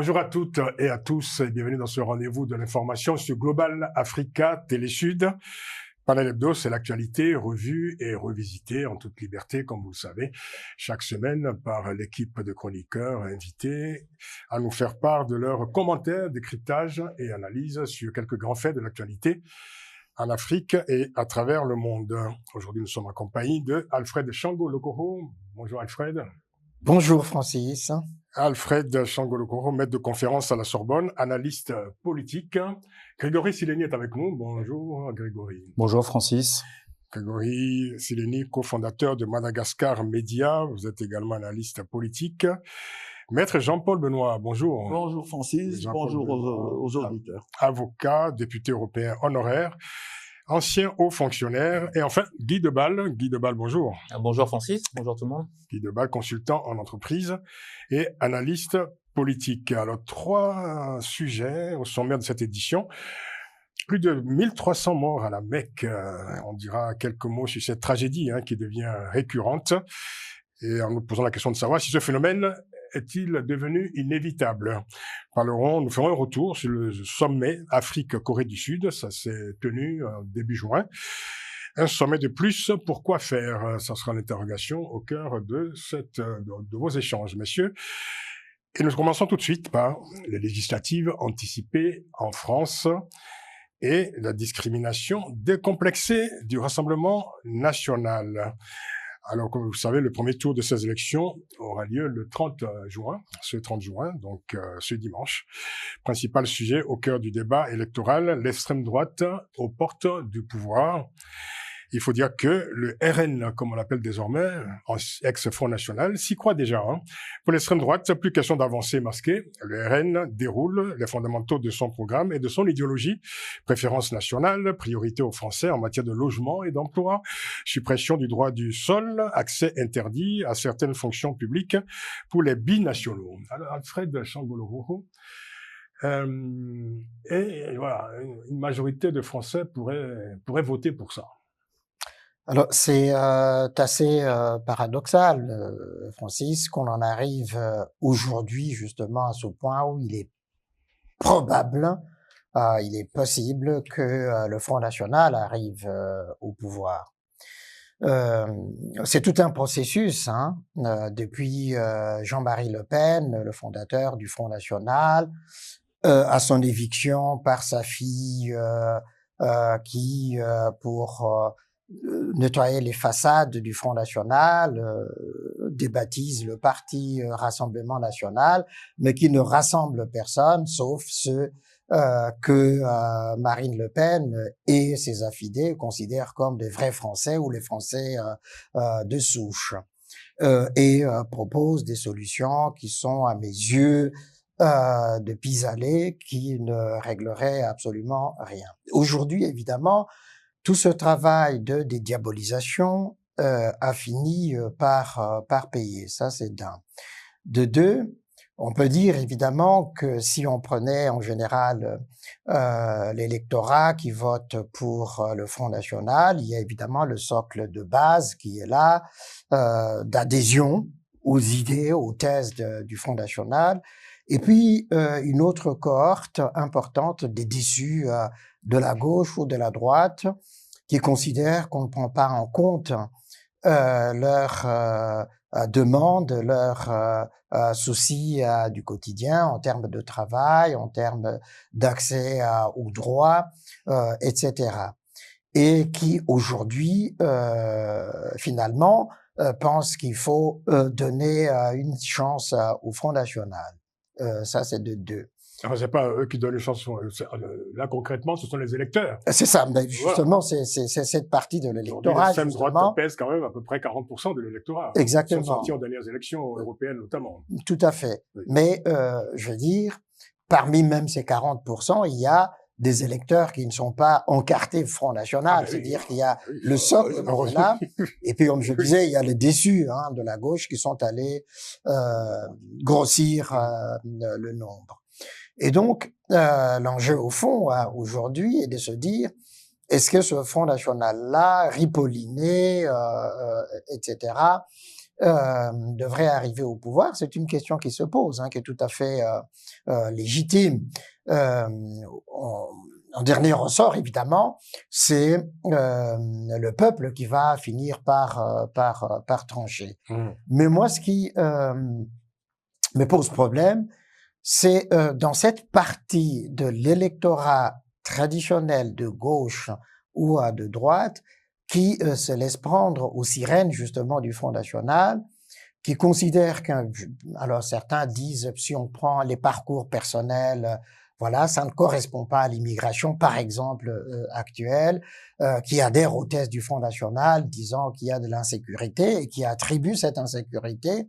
Bonjour à toutes et à tous et bienvenue dans ce rendez-vous de l'information sur Global Africa Télé-Sud. Panel Hebdo, c'est l'actualité revue et revisitée en toute liberté, comme vous le savez, chaque semaine par l'équipe de chroniqueurs invités à nous faire part de leurs commentaires, décryptages et analyses sur quelques grands faits de l'actualité en Afrique et à travers le monde. Aujourd'hui, nous sommes en compagnie de Alfred Shango-Lokoro. Bonjour Alfred. Bonjour Francis. Alfred Shango-Lokoro, maître de conférence à la Sorbonne, analyste politique. Grégory Sileni est avec nous. Bonjour Grégory. Bonjour Francis. Grégory Sileni, cofondateur de Madagascar Média. Vous êtes également analyste politique. Maître Jean-Paul Benoît, bonjour. Bonjour Francis, bonjour aux auditeurs. Avocat, député européen honoraire, ancien haut fonctionnaire. Et enfin, Guy Debal. Guy Debal, bonjour. Bonjour Francis, bonjour tout le monde. Guy Debal, consultant en entreprise et analyste politique. Alors, 3 sujets au sommaire de cette édition. Plus de 1300 morts à la Mecque. On dira quelques mots sur cette tragédie qui devient récurrente. Et en nous posant la question de savoir si ce phénomène est-il devenu inévitable. Nous ferons un retour sur le sommet Afrique-Corée du Sud. Ça s'est tenu début juin. Un sommet de plus, pourquoi faire? Ça sera l'interrogation au cœur de vos échanges, messieurs. Et nous commençons tout de suite par les législatives anticipées en France et la discrimination décomplexée du Rassemblement national. Alors, comme vous le savez, le premier tour de ces élections aura lieu le 30 juin, donc ce dimanche. Principal sujet au cœur du débat électoral, l'extrême droite aux portes du pouvoir. Il faut dire que le RN, comme on l'appelle désormais, ex-Front National, s'y croit déjà. Pour l'extrême droite, plus question d'avancée masquée. Le RN déroule les fondamentaux de son programme et de son idéologie. Préférence nationale, priorité aux Français en matière de logement et d'emploi, suppression du droit du sol, accès interdit à certaines fonctions publiques pour les binationaux. Alors, Alfred Shango-Lokoro, et voilà, une majorité de Français pourrait voter pour ça. Alors, c'est assez paradoxal, Francis, qu'on en arrive aujourd'hui justement à ce point où il est probable, il est possible que le Front National arrive au pouvoir. C'est tout un processus, depuis Jean-Marie Le Pen, le fondateur du Front National, à son éviction par sa fille qui, pour nettoyer les façades du Front National, débaptise le parti Rassemblement National, mais qui ne rassemble personne, sauf ceux que Marine Le Pen et ses affidés considèrent comme des vrais Français ou les Français de souche, et propose des solutions qui sont, à mes yeux, de pis-aller, qui ne régleraient absolument rien. Aujourd'hui, évidemment, tout ce travail de dédiabolisation a fini par payer. Ça, c'est d'un. De deux, on peut dire évidemment que si on prenait en général l'électorat qui vote pour le Front National, il y a évidemment le socle de base qui est là, d'adhésion aux idées, aux thèses du Front National, et puis une autre cohorte importante des déçus de la gauche ou de la droite, qui considèrent qu'on ne prend pas en compte leurs demandes, leurs soucis du quotidien en termes de travail, en termes d'accès aux droits, etc. Et qui aujourd'hui, finalement, pensent qu'il faut donner une chance au Front National. Ça, c'est de deux. Alors, c'est pas eux qui donnent les chansons. Là, concrètement, ce sont les électeurs. C'est ça, mais justement, voilà. C'est cette partie de l'électorat. L'extrême droite pèse quand même à peu près 40% de l'électorat. Exactement. Ils sont sortis aux dernières élections européennes, notamment. Tout à fait. Oui. Mais, je veux dire, parmi même ces 40%, il y a des électeurs qui ne sont pas encartés Front National. C'est-à-dire qu'il y a le socle là, et puis, comme je disais, il y a les déçus de la gauche qui sont allés grossir le nombre. Et donc, l'enjeu au fond, aujourd'hui, est de se dire, est-ce que ce Front National-là, ripolliné, etc., devrait arriver au pouvoir, c'est une question qui se pose, qui est tout à fait légitime. En dernier ressort, évidemment, c'est le peuple qui va finir par trancher. Mais moi, ce qui me pose problème, c'est dans cette partie de l'électorat traditionnel de gauche ou de droite qui se laisse prendre aux sirènes justement du Front National, qui considère alors certains disent si on prend les parcours personnels, voilà, ça ne correspond pas à l'immigration, par exemple, actuelle, qui adhère aux thèses du Front National, disant qu'il y a de l'insécurité et qui attribue cette insécurité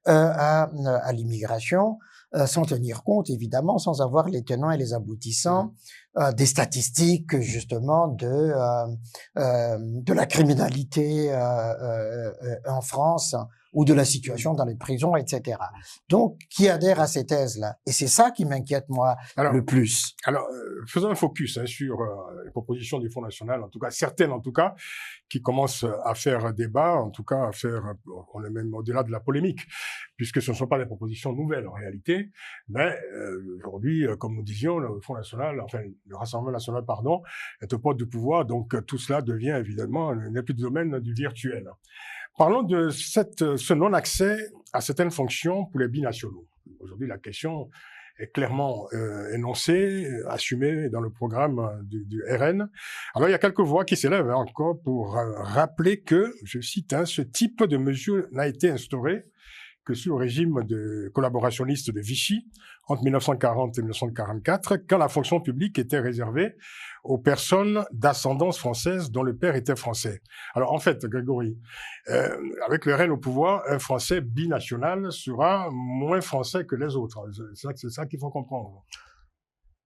à l'immigration, sans tenir compte, évidemment, sans avoir les tenants et les aboutissants des statistiques, justement, de la criminalité en France, ou de la situation dans les prisons, etc. Donc, qui adhère à ces thèses-là? Et c'est ça qui m'inquiète, moi, le plus. Alors, faisons un focus sur les propositions du Front National, en tout cas, certaines en tout cas, qui commencent à faire débat, en tout cas, on est même au-delà de la polémique, puisque ce ne sont pas des propositions nouvelles en réalité, mais aujourd'hui, comme nous disions, le Front National, enfin, le Rassemblement National, pardon, est au poste du pouvoir, donc tout cela devient évidemment, n'est plus du domaine du virtuel. Parlons de ce non-accès à certaines fonctions pour les binationaux. Aujourd'hui, la question est clairement énoncée, assumée dans le programme du RN. Alors, il y a quelques voix qui s'élèvent encore pour rappeler que, je cite, ce type de mesure n'a été instauré que sous le régime de collaborationniste de Vichy, entre 1940 et 1944, quand la fonction publique était réservée aux personnes d'ascendance française dont le père était français. Alors en fait, Grégory, avec le RN au pouvoir, un Français binational sera moins français que les autres. C'est ça qu'il faut comprendre.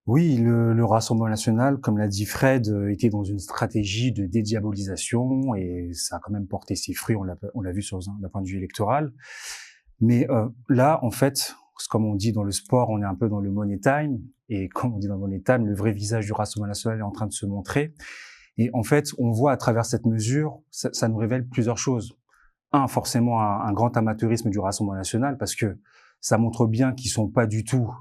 Oui, le Rassemblement national, comme l'a dit Fred, était dans une stratégie de dédiabolisation et ça a quand même porté ses fruits, on l'a vu d'un point de vue électoral. Mais là, en fait, comme on dit dans le sport, on est un peu dans le money time. Et comme on dit dans le money time, le vrai visage du Rassemblement national est en train de se montrer. Et en fait, on voit à travers cette mesure, ça nous révèle plusieurs choses. Forcément, un grand amateurisme du Rassemblement national, parce que ça montre bien qu'ils sont pas du tout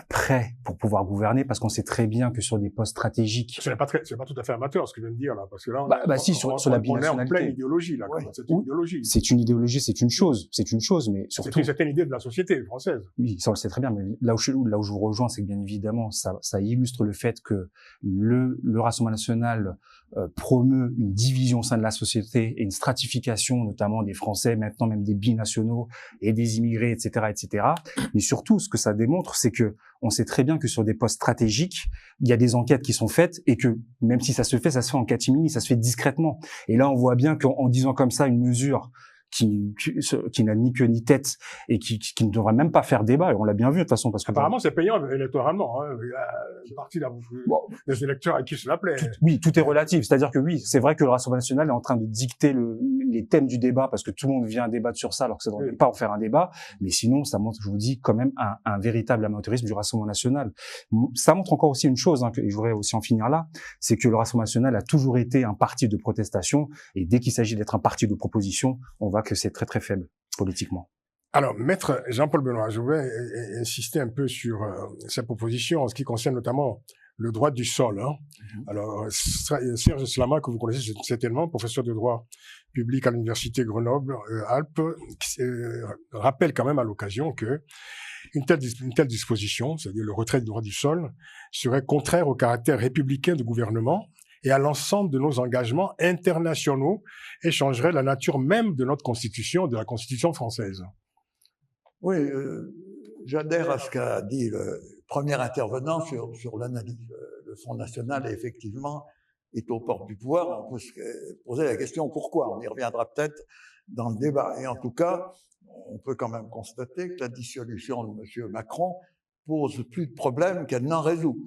prêts pour pouvoir gouverner, parce qu'on sait très bien que sur des postes stratégiques... C'est pas tout à fait amateur, ce que je viens de dire, là, parce que là, sur la binationalité. On est en pleine idéologie, là. Ouais. C'est une idéologie. C'est une idéologie, c'est une chose, mais surtout... C'est une certaine idée de la société française. Oui, ça on le sait très bien, mais là où je vous rejoins, c'est que bien évidemment, ça illustre le fait que le Rassemblement national promeut une division au sein de la société et une stratification, notamment des Français, maintenant même des binationaux et des immigrés, etc., etc. Mais surtout, ce que ça démontre, c'est que on sait très bien que sur des postes stratégiques, il y a des enquêtes qui sont faites et que même si ça se fait en catimini, ça se fait discrètement. Et là, on voit bien qu'en disant comme ça une mesure qui n'a ni queue ni tête et qui ne devrait même pas faire débat, et on l'a bien vu de toute façon, parce que apparemment c'est payant électoralement, il y a une partie des électeurs à qui cela plaît. Tout est relatif, c'est-à-dire que oui, c'est vrai que le Rassemblement national est en train de dicter les thèmes du débat, parce que tout le monde vient débattre sur ça alors que ça ne devrait pas en faire un débat, mais sinon ça montre, je vous dis, quand même un véritable amateurisme du Rassemblement national. Ça montre encore aussi une chose, et je voudrais aussi en finir là, c'est que le Rassemblement national a toujours été un parti de protestation, et dès qu'il s'agit d'être un parti de proposition, on voit que c'est très très faible politiquement. Alors, maître Jean-Paul Benoît, je voudrais insister un peu sur cette proposition en ce qui concerne notamment le droit du sol. Alors, Serge Slama, que vous connaissez certainement, professeur de droit public à l'université Grenoble-Alpes, rappelle quand même à l'occasion que une telle disposition, c'est-à-dire le retrait du droit du sol, serait contraire au caractère républicain du gouvernement et à l'ensemble de nos engagements internationaux et changerait la nature même de notre Constitution, de la Constitution française. Oui, j'adhère à ce qu'a dit le premier intervenant sur l'analyse. Le Front National, effectivement, est aux portes du pouvoir. On peut se poser la question pourquoi. On y reviendra peut-être dans le débat. Et en tout cas, on peut quand même constater que la dissolution de M. Macron pose plus de problèmes qu'elle n'en résout.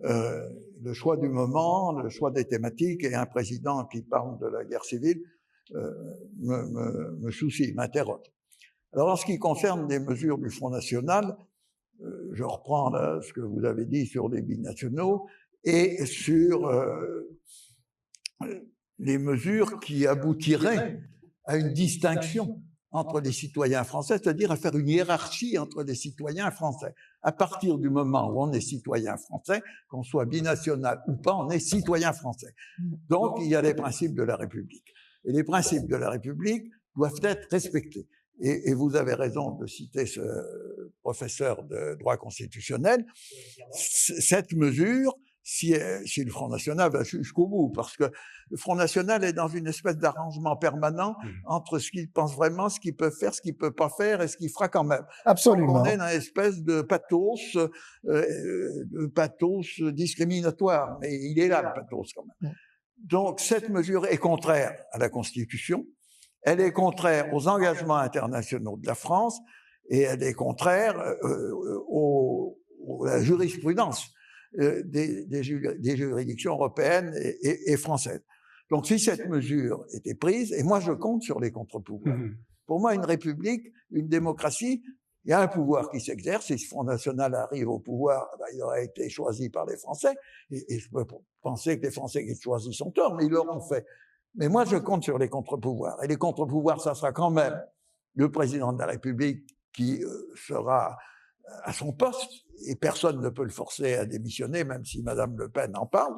Le choix du moment, le choix des thématiques et un président qui parle de la guerre civile me soucie, m'interroge. Alors, en ce qui concerne les mesures du Front National, je reprends là ce que vous avez dit sur les binationaux et sur les mesures qui aboutiraient à une distinction entre les citoyens français, c'est-à-dire à faire une hiérarchie entre les citoyens français. À partir du moment où on est citoyen français, qu'on soit binational ou pas, on est citoyen français. Donc, il y a les principes de la République. Et les principes de la République doivent être respectés. Et vous avez raison de citer ce professeur de droit constitutionnel. Cette mesure, si le Front National va jusqu'au bout, parce que le Front National est dans une espèce d'arrangement permanent entre ce qu'il pense vraiment, ce qu'il peut faire, ce qu'il peut pas faire et ce qu'il fera quand même. Absolument. Donc on est dans une espèce de pathos discriminatoire, mais il est là le pathos quand même. Donc cette mesure est contraire à la Constitution, elle est contraire aux engagements internationaux de la France et elle est contraire à la jurisprudence des juridictions européennes et françaises. Donc, si cette mesure était prise, et moi je compte sur les contre-pouvoirs. Pour moi, une république, une démocratie, il y a un pouvoir qui s'exerce, et si le Front National arrive au pouvoir, ben, il aura été choisi par les Français, et je peux penser que les Français qui choisissent sont tort, mais ils l'auront fait. Mais moi, je compte sur les contre-pouvoirs. Et les contre-pouvoirs, ça sera quand même le président de la République qui sera à son poste, et personne ne peut le forcer à démissionner, même si Madame Le Pen en parle,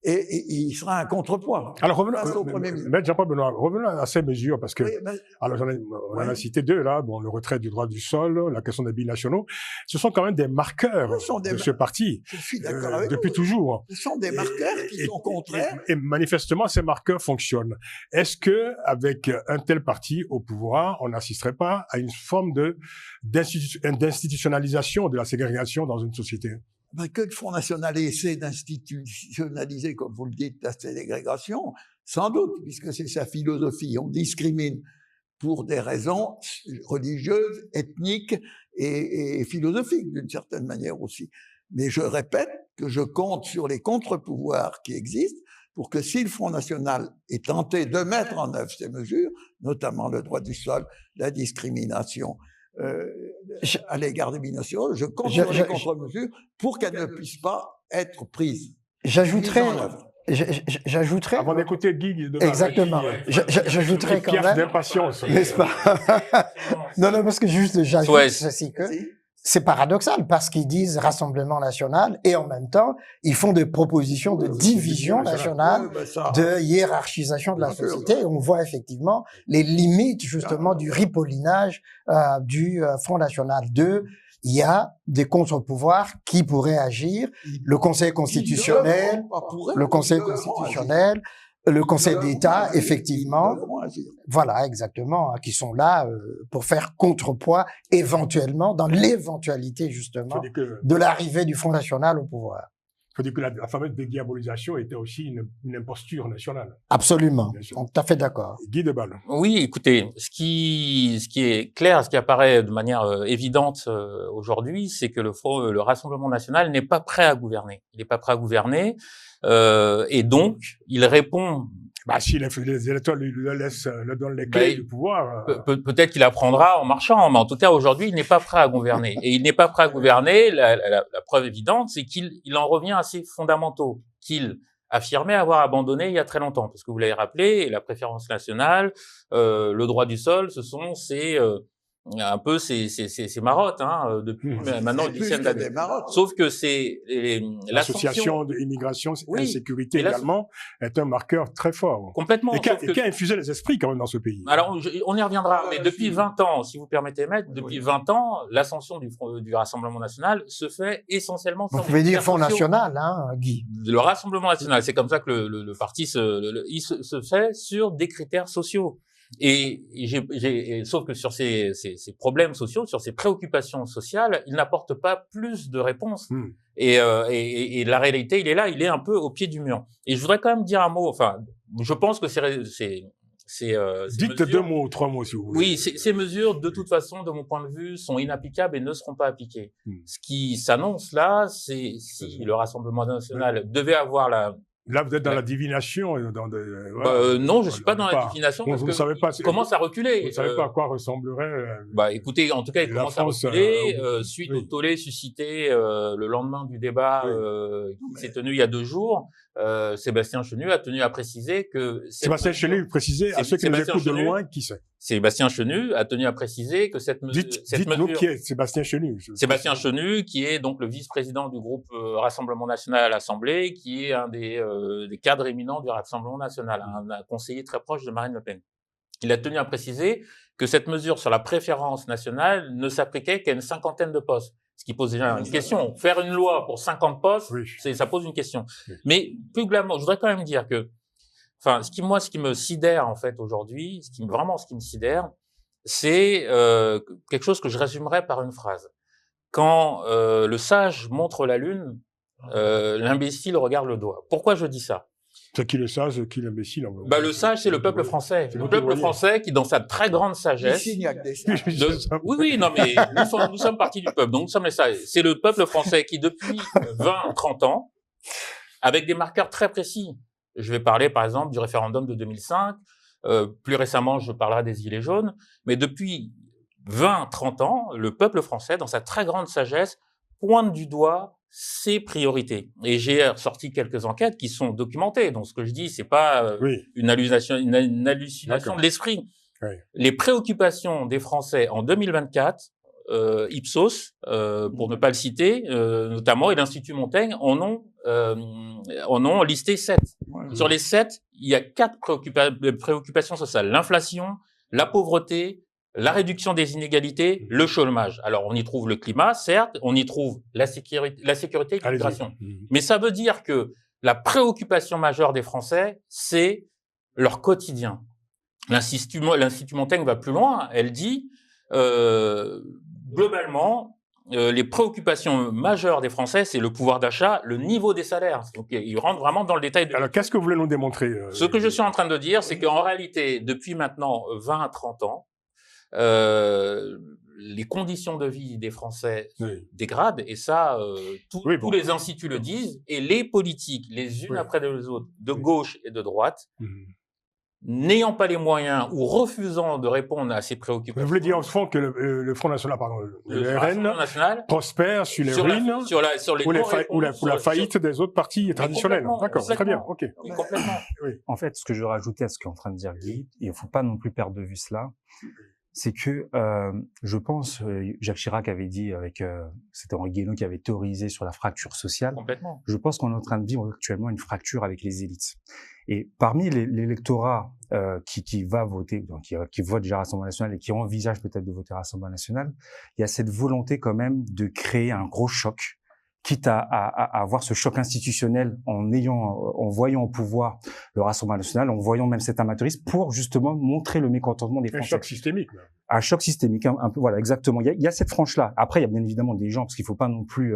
et il sera un contrepoids. Alors, revenons au Premier ministre. Maître Jean-Paul Benoît, revenons à ces mesures, parce que, Oui, mais, alors on en a cité deux, là, bon, le retrait du droit du sol, la question des binationaux, ce sont quand même des marqueurs de ce parti. Je suis d'accord avec depuis vous. toujours. Ce sont des marqueurs qui sont contraires. Et manifestement, ces marqueurs fonctionnent. Est-ce que, avec un tel parti au pouvoir, on n'assisterait pas à une forme d'institutionnalisation de la ségrégation dans une société? Ben, que le Front National essaie d'institutionnaliser, comme vous le dites, la ségrégation, sans doute, puisque c'est sa philosophie. On discrimine pour des raisons religieuses, ethniques et philosophiques, d'une certaine manière aussi. Mais je répète que je compte sur les contre-pouvoirs qui existent pour que si le Front National est tenté de mettre en œuvre ces mesures, notamment le droit du sol, la discrimination, à l'égard des binationaux, je compte sur les contre-mesures pour qu'elles ne puissent pas être prises. J'ajouterais, avant d'écouter Guy, exactement. J'ajouterais quand même, d'impatience, n'est-ce pas? Non, parce que juste, j'ajoute ceci que c'est paradoxal parce qu'ils disent Rassemblement national et en même temps, ils font des propositions de division nationale, de hiérarchisation de la société. Et on voit effectivement les limites justement du ripollinage du Front National 2. Il y a des contre-pouvoirs qui pourraient agir. Le Conseil constitutionnel, le Conseil d'État, effectivement. Voilà, exactement, qui sont là pour faire contrepoids éventuellement, dans l'éventualité justement de l'arrivée du Front National au pouvoir. Il faut dire que la fameuse dédiabolisation était aussi une imposture nationale. Absolument, on est tout à fait d'accord. Guy Debal. Oui, écoutez, ce qui est clair, ce qui apparaît de manière évidente aujourd'hui, c'est que le Rassemblement national n'est pas prêt à gouverner. Il n'est pas prêt à gouverner, et donc il répond. Bah, si les électeurs lui donnent les clés du pouvoir. Peut-être qu'il apprendra en marchant, mais en tout cas, aujourd'hui, il n'est pas prêt à gouverner. Et il n'est pas prêt à gouverner, la preuve évidente, c'est qu'il en revient à ses fondamentaux, qu'il affirmait avoir abandonné il y a très longtemps. Parce que vous l'avez rappelé, la préférence nationale, le droit du sol, ce sont un peu ces marottes, depuis maintenant une dizaine d'années. Sauf que c'est l'association d'immigration et sécurité également est un marqueur très fort. Complètement. Et qui a infusé les esprits quand même dans ce pays. Alors, on y reviendra, mais depuis 20 ans, si vous permettez, Maître, depuis 20 ans, l'ascension du Rassemblement national se fait essentiellement sur... Vous pouvez dire Front National, Guy. Le Rassemblement national, c'est comme ça que le parti se fait sur des critères sociaux. Sauf que sur ces problèmes sociaux, sur ces préoccupations sociales, il n'apporte pas plus de réponses. Et la réalité, il est là, il est un peu au pied du mur. Et je voudrais quand même dire un mot. Enfin, je pense que dites mesures, 2 mots ou 3 mots si vous voulez. Oui, ces mesures, de toute façon, de mon point de vue, sont inapplicables et ne seront pas appliquées. Ce qui s'annonce là, c'est si le Rassemblement national devait avoir Là, vous êtes dans la divination. Non, je suis pas dans la divination parce que il commence à reculer. Vous ne savez pas à quoi ressemblerait. Écoutez, en tout cas, il commence à reculer suite au tollé suscité le lendemain du débat qui s'est tenu il y a 2 jours. Sébastien Chenu a tenu à préciser que Sébastien Chenu précisait à ceux qui nous écoutent de loin qui c'est. Sébastien Chenu a tenu à préciser que cette mesure... Dites-nous qui est Sébastien Chenu. Sébastien Chenu, qui est donc le vice-président du groupe Rassemblement National à l'Assemblée, qui est un des cadres éminents du Rassemblement National, un conseiller très proche de Marine Le Pen. Il a tenu à préciser que cette mesure sur la préférence nationale ne s'appliquait qu'à une 50aine de postes. Ce qui pose déjà une question. Faire une loi pour 50 postes, Oui. ça pose une question. Oui. Mais plus globalement, je voudrais quand même dire que, enfin, ce qui me sidère en fait aujourd'hui, ce qui me sidère, c'est quelque chose que je résumerais par une phrase. Quand le sage montre la lune, l'imbécile regarde le doigt. Pourquoi je dis ça? C'est qui le sage, qui l'imbécile? Le sage, c'est le peuple français. Le peuple français qui, dans sa très grande sagesse... Oui, non, mais nous sommes partie du peuple, donc nous sommes les sages. C'est le peuple français qui, depuis 20, 30 ans, avec des marqueurs très précis, je vais parler, par exemple, du référendum de 2005, plus récemment, je parlerai des Gilets jaunes, mais depuis 20, 30 ans, le peuple français, dans sa très grande sagesse, pointe du doigt ses priorités. Et j'ai ressorti quelques enquêtes qui sont documentées. Donc, ce que je dis, c'est pas une hallucination de l'esprit. Oui. Les préoccupations des Français en 2024, Ipsos, pour ne pas le citer, notamment, et l'Institut Montaigne, en ont listé 7. Ouais. Sur les 7, il y a 4 préoccupations sociales. L'inflation, la pauvreté, la réduction des inégalités, le chômage. Alors, on y trouve le climat, certes, on y trouve la sécurité et l'immigration. Mais ça veut dire que la préoccupation majeure des Français, c'est leur quotidien. L'Institut Montaigne va plus loin. Elle dit, globalement, les préoccupations majeures des Français, c'est le pouvoir d'achat, le niveau des salaires. Donc, ils rentrent vraiment dans le détail. Alors, qu'est-ce que vous voulez nous démontrer? Ce que je suis en train de dire, c'est qu'en réalité, depuis maintenant 20 à 30 ans, les conditions de vie des Français dégradent, et ça, tous les instituts le disent, et les politiques, les unes après les autres, de gauche et de droite, n'ayant pas les moyens ou refusant de répondre à ces préoccupations. Vous voulez dire en fond que le Front National, pardon, le RN prospère sur les ruines ou la faillite des autres partis traditionnels. D'accord, très bien, ok. Oui, complètement. En fait, ce que je veux rajouter à ce qu'est en train de dire Guy, il ne faut pas non plus perdre de vue cela, c'est que je pense, Jacques Chirac avait dit, c'était Henri Guénaud qui avait théorisé sur la fracture sociale. Complètement. Je pense qu'on est en train de vivre actuellement une fracture avec les élites. Et parmi l'électorat qui va voter, donc qui vote déjà Rassemblement National et qui envisage peut-être de voter Rassemblement National, il y a cette volonté quand même de créer un gros choc, quitte à avoir ce choc institutionnel en voyant au pouvoir le Rassemblement National, en voyant même cet amateurisme, pour justement montrer le mécontentement des Français. Un choc systémique. Un choc systémique, un peu, voilà, exactement. Il y a cette frange-là. Après, il y a bien évidemment des gens, parce qu'il faut pas non plus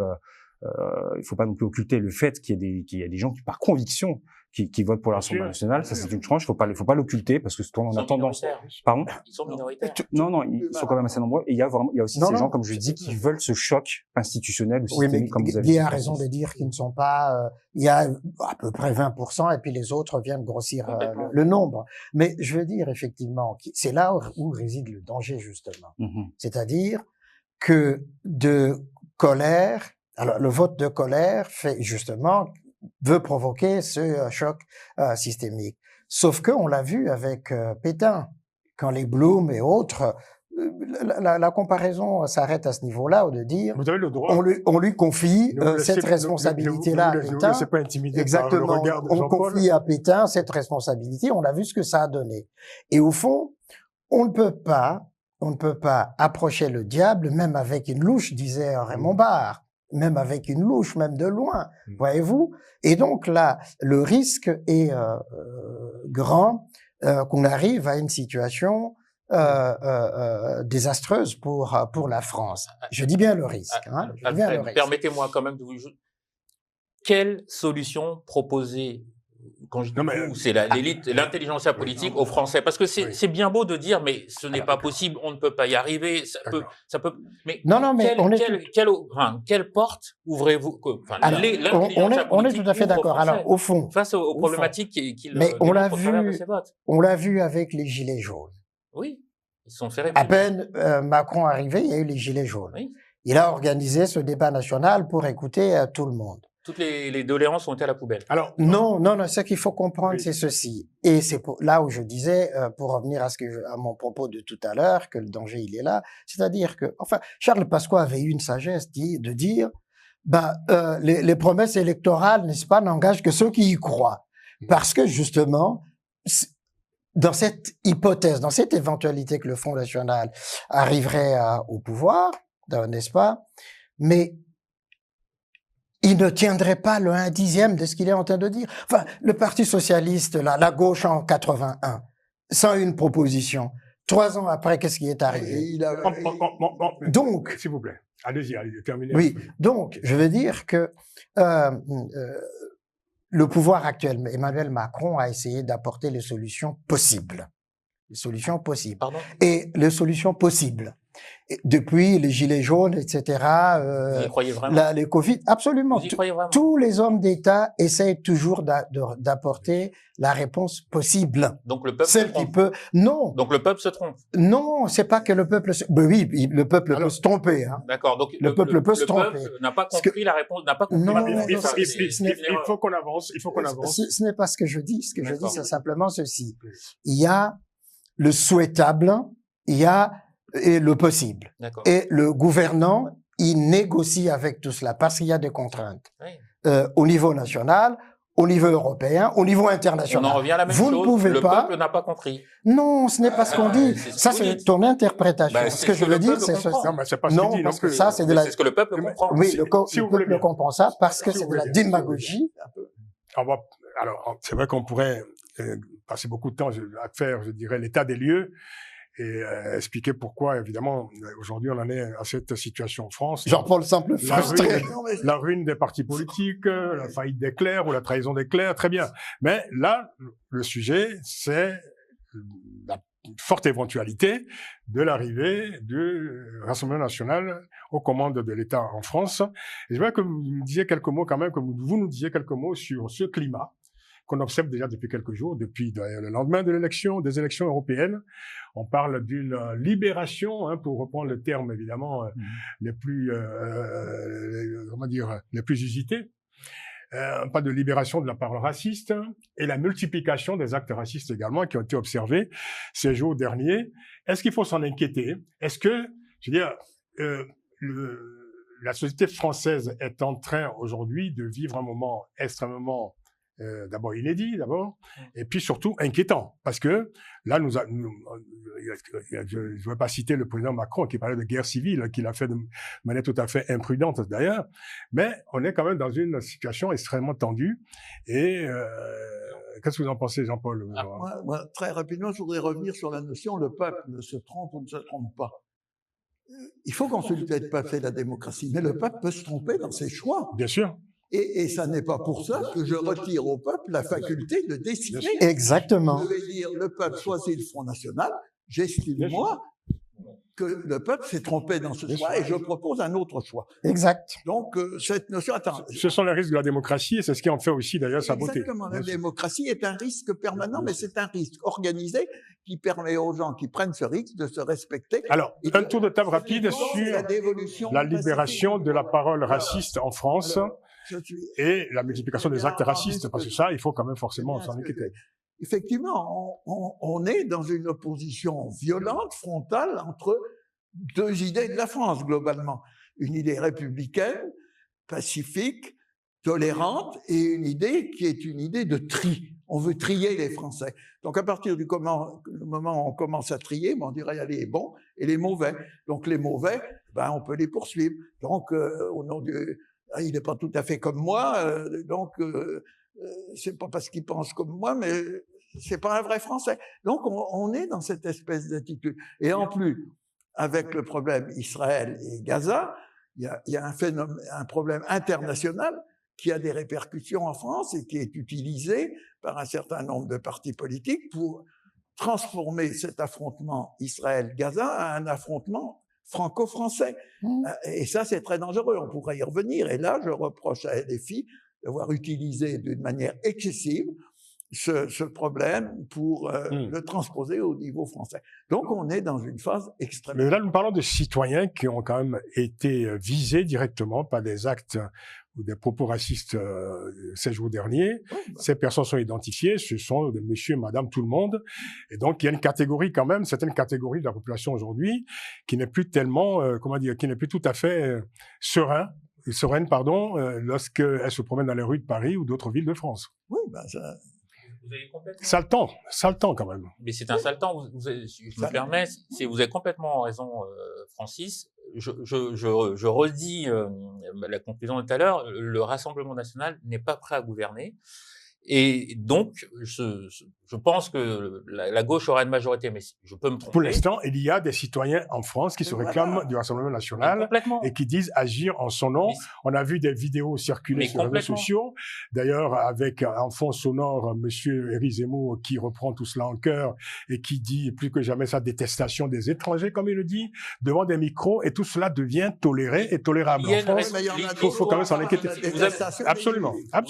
occulter le fait qu'il y a des gens qui, par conviction, qui votent pour l'Assemblée nationale. Ça, c'est une tranche. Faut pas l'occulter, parce que on a tendance. Pardon? Ils sont minoritaires. Non, ils sont quand même assez nombreux. Et il y a aussi ces gens, comme je dis, qui veulent ce choc institutionnel ou systémique, comme vous avez dit. Guy a raison de dire qu'ils ne sont pas, il y a à peu près 20%, et puis les autres viennent grossir le nombre. Mais je veux dire, effectivement, c'est là où réside le danger, justement. C'est-à-dire que de colère, alors le vote de colère veut provoquer ce choc systémique. Sauf que on l'a vu avec Pétain, quand les Blum et autres, la comparaison s'arrête à ce niveau-là, de dire vous avez le droit. On lui confie cette responsabilité-là à Pétain. Pas intimider exactement. Par le regard de on confie à Pétain cette responsabilité. On a vu ce que ça a donné. Et au fond, on ne peut pas approcher le diable, même avec une louche, disait Raymond Barre. Même avec une louche, même de loin, voyez-vous. Et donc là, le risque est grand qu'on arrive à une situation désastreuse pour la France. Je dis bien le risque. Permettez-moi quand même de vous... Quelle solution proposer, quand je dis c'est l'élite, l'intelligentsia politique aux Français, parce que c'est bien beau de dire, mais ce n'est pas possible, on ne peut pas y arriver, ça peut, mais quelle porte ouvrez-vous, on est tout à fait d'accord. Alors, au fond, face aux problématiques qu'il on l'a vu avec les Gilets jaunes. Oui, ils sont fait à peine Macron arrivé, il y a eu les Gilets jaunes. Oui. Il a organisé ce débat national pour écouter tout le monde. Toutes les doléances ont été à la poubelle. Alors, Non, ce qu'il faut comprendre, Oui. c'est ceci. Et c'est là où je disais, pour revenir à mon propos de tout à l'heure, que le danger, il est là. C'est-à-dire que, enfin, Charles Pasqua avait eu une sagesse de dire, les promesses électorales, n'est-ce pas, n'engagent que ceux qui y croient. Parce que, justement, dans cette hypothèse, dans cette éventualité que le Front National arriverait au pouvoir, n'est-ce pas, mais il ne tiendrait pas le 1/10 de ce qu'il est en train de dire. Enfin, le Parti socialiste, la gauche en 81, sans une proposition. 3 ans après, qu'est-ce qui est arrivé? Donc, s'il vous plaît, allez-y, terminez. Oui, donc, je veux dire que le pouvoir actuel, Emmanuel Macron, a essayé d'apporter les solutions possibles. Les solutions possibles. Pardon? Et les solutions possibles. Et depuis les gilets jaunes, etc. Vous y croyez vraiment? Les Covid, absolument. Vous y croyez vraiment? Tous les hommes d'État essayent toujours d'apporter la réponse possible. Donc le peuple se Celle qui trompe. peut. Non. Donc le peuple se trompe. Non, c'est pas que le peuple. Oui, le peuple peut se tromper. Hein. D'accord. Donc Le peuple peut se tromper. Le peuple n'a pas compris la réponse, n'a pas compris. Non, Il faut qu'on avance. Il faut qu'on avance. Ce n'est pas ce que je dis. Ce que je dis, D'accord. c'est simplement ceci. Il y a le souhaitable, il y a le possible. D'accord. Et le gouvernant, il négocie avec tout cela parce qu'il y a des contraintes. Oui. Au niveau national, au niveau européen, au niveau On international. en revient à la même Vous chose. ne pouvez le pas. peuple n'a pas compris. Non, ce n'est pas ce qu'on dit. c'est ce Ça, que vous c'est dites. ton interprétation. Bah, ce c'est que ce je que veux le dire, peuple c'est comprend. Non, mais c'est pas ce qu'il non, dit parce non que plus. ça, c'est de Mais la. c'est ce que le peuple comprend. Oui, Si le vous voulez peuple bien. comprend ça parce que Si c'est vous de la voulez bien. démagogie. Alors, c'est vrai qu'on pourrait passer beaucoup de temps à faire, je dirais, l'état des lieux et expliquer pourquoi, évidemment, aujourd'hui, on en est à cette situation en France. Jean-Paul Sample frustré. La ruine des partis politiques, la faillite des clercs ou la trahison des clercs, très bien. Mais là, le sujet, c'est la forte éventualité de l'arrivée du Rassemblement national aux commandes de l'État en France. Et je voudrais que vous nous disiez quelques mots quand même, que vous nous disiez quelques mots sur ce climat qu'on observe déjà depuis quelques jours, depuis le lendemain de des élections européennes. On parle d'une libération, pour reprendre le terme évidemment les plus, les plus usités. Pas de libération de la parole raciste et la multiplication des actes racistes également qui ont été observés ces jours derniers. Est-ce qu'il faut s'en inquiéter? Est-ce que, je veux dire, la société française est en train aujourd'hui de vivre un moment extrêmement d'abord inédit, et puis surtout inquiétant, parce que là, je ne veux pas citer le président Macron qui parlait de guerre civile, qu'il a fait de manière tout à fait imprudente d'ailleurs, mais on est quand même dans une situation extrêmement tendue, et qu'est-ce que vous en pensez, Jean-Paul? Moi, très rapidement, je voudrais revenir sur la notion le peuple ne se trompe ou ne se trompe pas. Il faut consulter le peuple et la démocratie, mais le peuple peut se tromper dans ses choix. Bien sûr. Et ça n'est pas pour ça que je retire au peuple la faculté de décider. Exactement. Je vais dire, le peuple choisit le Front National. J'estime, moi, que le peuple s'est trompé dans ce choix et je propose un autre choix. Exact. Donc, cette notion... Attends, ce sont les risques de la démocratie et c'est ce qui en fait aussi d'ailleurs sa beauté. Exactement. La démocratie est un risque permanent, mais c'est un risque organisé qui permet aux gens qui prennent ce risque de se respecter. Alors, un tour de table rapide sur la libération de la parole raciste en France. Et la multiplication des actes racistes, parce que ça, il faut quand même forcément s'en inquiéter. Effectivement, on est dans une opposition violente, frontale, entre deux idées de la France, globalement. Une idée républicaine, pacifique, tolérante, et une idée qui est une idée de tri. On veut trier les Français. Donc, à partir du moment où on commence à trier, on dirait il y a les bons et les mauvais. Donc, les mauvais, on peut les poursuivre. Donc, au nom du... il n'est pas tout à fait comme moi, donc c'est pas parce qu'il pense comme moi, mais c'est pas un vrai Français. Donc on est dans cette espèce d'attitude. Et en plus, avec le problème Israël et Gaza, il y a un problème international qui a des répercussions en France et qui est utilisé par un certain nombre de partis politiques pour transformer cet affrontement Israël-Gaza à un affrontement franco-français. Et ça, c'est très dangereux. On pourrait y revenir. Et là, je reproche à LFI d'avoir utilisé d'une manière excessive ce problème pour le transposer au niveau français. Donc, on est dans une phase extrêmement... Mais là, nous parlons de citoyens qui ont quand même été visés directement par des actes ou des propos racistes ces jours derniers. Ces personnes sont identifiées, ce sont des monsieur, madame, tout le monde. Et donc, il y a une catégorie quand même, certaines catégories de la population aujourd'hui qui n'est plus tellement, qui n'est plus tout à fait sereine, lorsqu'elle se promène dans les rues de Paris ou d'autres villes de France. Oui, ben ça... Sale temps quand même. Mais c'est un sale temps. Si je me permets, vous avez complètement raison, Francis. Je redis la conclusion de tout à l'heure. Le Rassemblement national n'est pas prêt à gouverner. Et donc, je pense que la gauche aura une majorité, mais je peux me tromper. Pour l'instant, il y a des citoyens en France qui se réclament du Rassemblement national et qui disent agir en son nom. On a vu des vidéos circuler sur les réseaux sociaux. D'ailleurs, avec en fond sonore, monsieur Éric Zemmour qui reprend tout cela en cœur et qui dit plus que jamais sa détestation des étrangers, comme il le dit, devant des micros, et tout cela devient toléré et tolérable en France. Il faut quand même s'en inquiéter. Absolument. Ah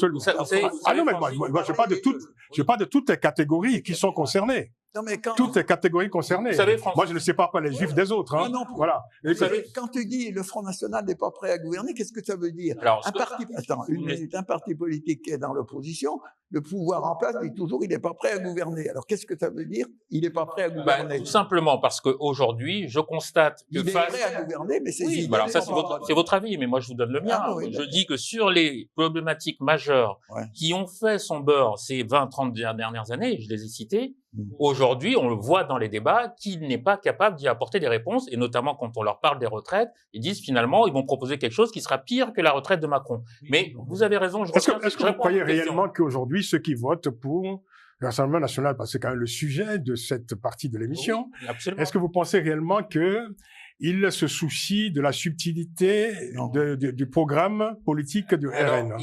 non, mais moi, je parle de toutes les catégories qui sont concernées. Non, mais toutes les catégories concernées. Vous savez, moi, je ne sais pas les juifs des autres. Hein. Non, voilà. Vous savez, quand tu dis le Front National n'est pas prêt à gouverner, qu'est-ce que ça veut dire? Alors, un parti politique qui est dans l'opposition, le pouvoir en place dit toujours il n'est pas prêt à gouverner. Alors, qu'est-ce que ça veut dire? Il n'est pas prêt à gouverner. Tout simplement parce qu'aujourd'hui, je constate que il est prêt à gouverner, mais c'est alors ça, c'est votre avis, mais moi, je vous donne le mien. Je dis que sur les problématiques majeures qui ont fait son beurre ces 20-30 dernières années, je les ai citées, aujourd'hui, on le voit dans les débats qu'il n'est pas capable d'y apporter des réponses, et notamment quand on leur parle des retraites, ils disent finalement, ils vont proposer quelque chose qui sera pire que la retraite de Macron. Mais vous avez raison. Est-ce que vous croyez réellement qu'aujourd'hui, ceux qui votent pour le Rassemblement national, parce que c'est quand même le sujet de cette partie de l'émission, est-ce que vous pensez réellement que il se soucie de la subtilité du programme politique du RN?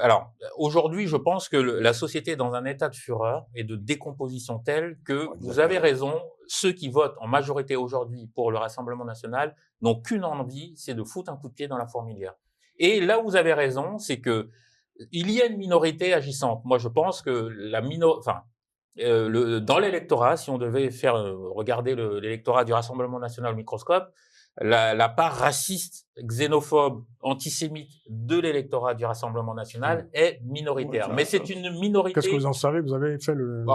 Alors, aujourd'hui, je pense que la société est dans un état de fureur et de décomposition tel que vous avez raison. Ceux qui votent en majorité aujourd'hui pour le Rassemblement national n'ont qu'une envie, c'est de foutre un coup de pied dans la fourmilière. Et là où vous avez raison, c'est que il y a une minorité agissante. Moi, je pense que dans l'électorat, si on devait regarder l'électorat du Rassemblement national au microscope, la part raciste, xénophobe, antisémite de l'électorat du Rassemblement national est minoritaire. Mais c'est une minorité. Qu'est-ce que vous en savez? Vous avez fait le...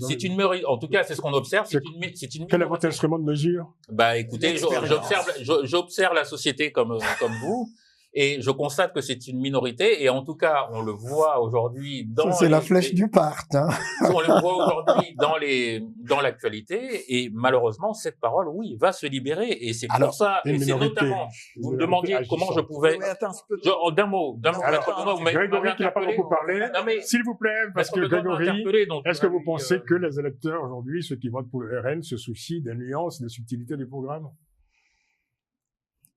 c'est une minorité. En tout cas, c'est ce qu'on observe. C'est une minorité. Quel est votre instrument de mesure? Écoutez, j'observe la société comme vous. Et je constate que c'est une minorité, et en tout cas, on le voit aujourd'hui dans... C'est la flèche du parti. Hein. On le voit aujourd'hui dans l'actualité, et malheureusement, cette parole, oui, va se libérer, et c'est pour ça, et c'est notamment, vous me demandiez comment je pouvais... D'un mot, Grégory qui n'a pas beaucoup parlé, s'il vous plaît, parce que Grégory, est-ce que vous pensez que les électeurs aujourd'hui, ceux qui votent pour le RN, se soucient des nuances, des subtilités du programme?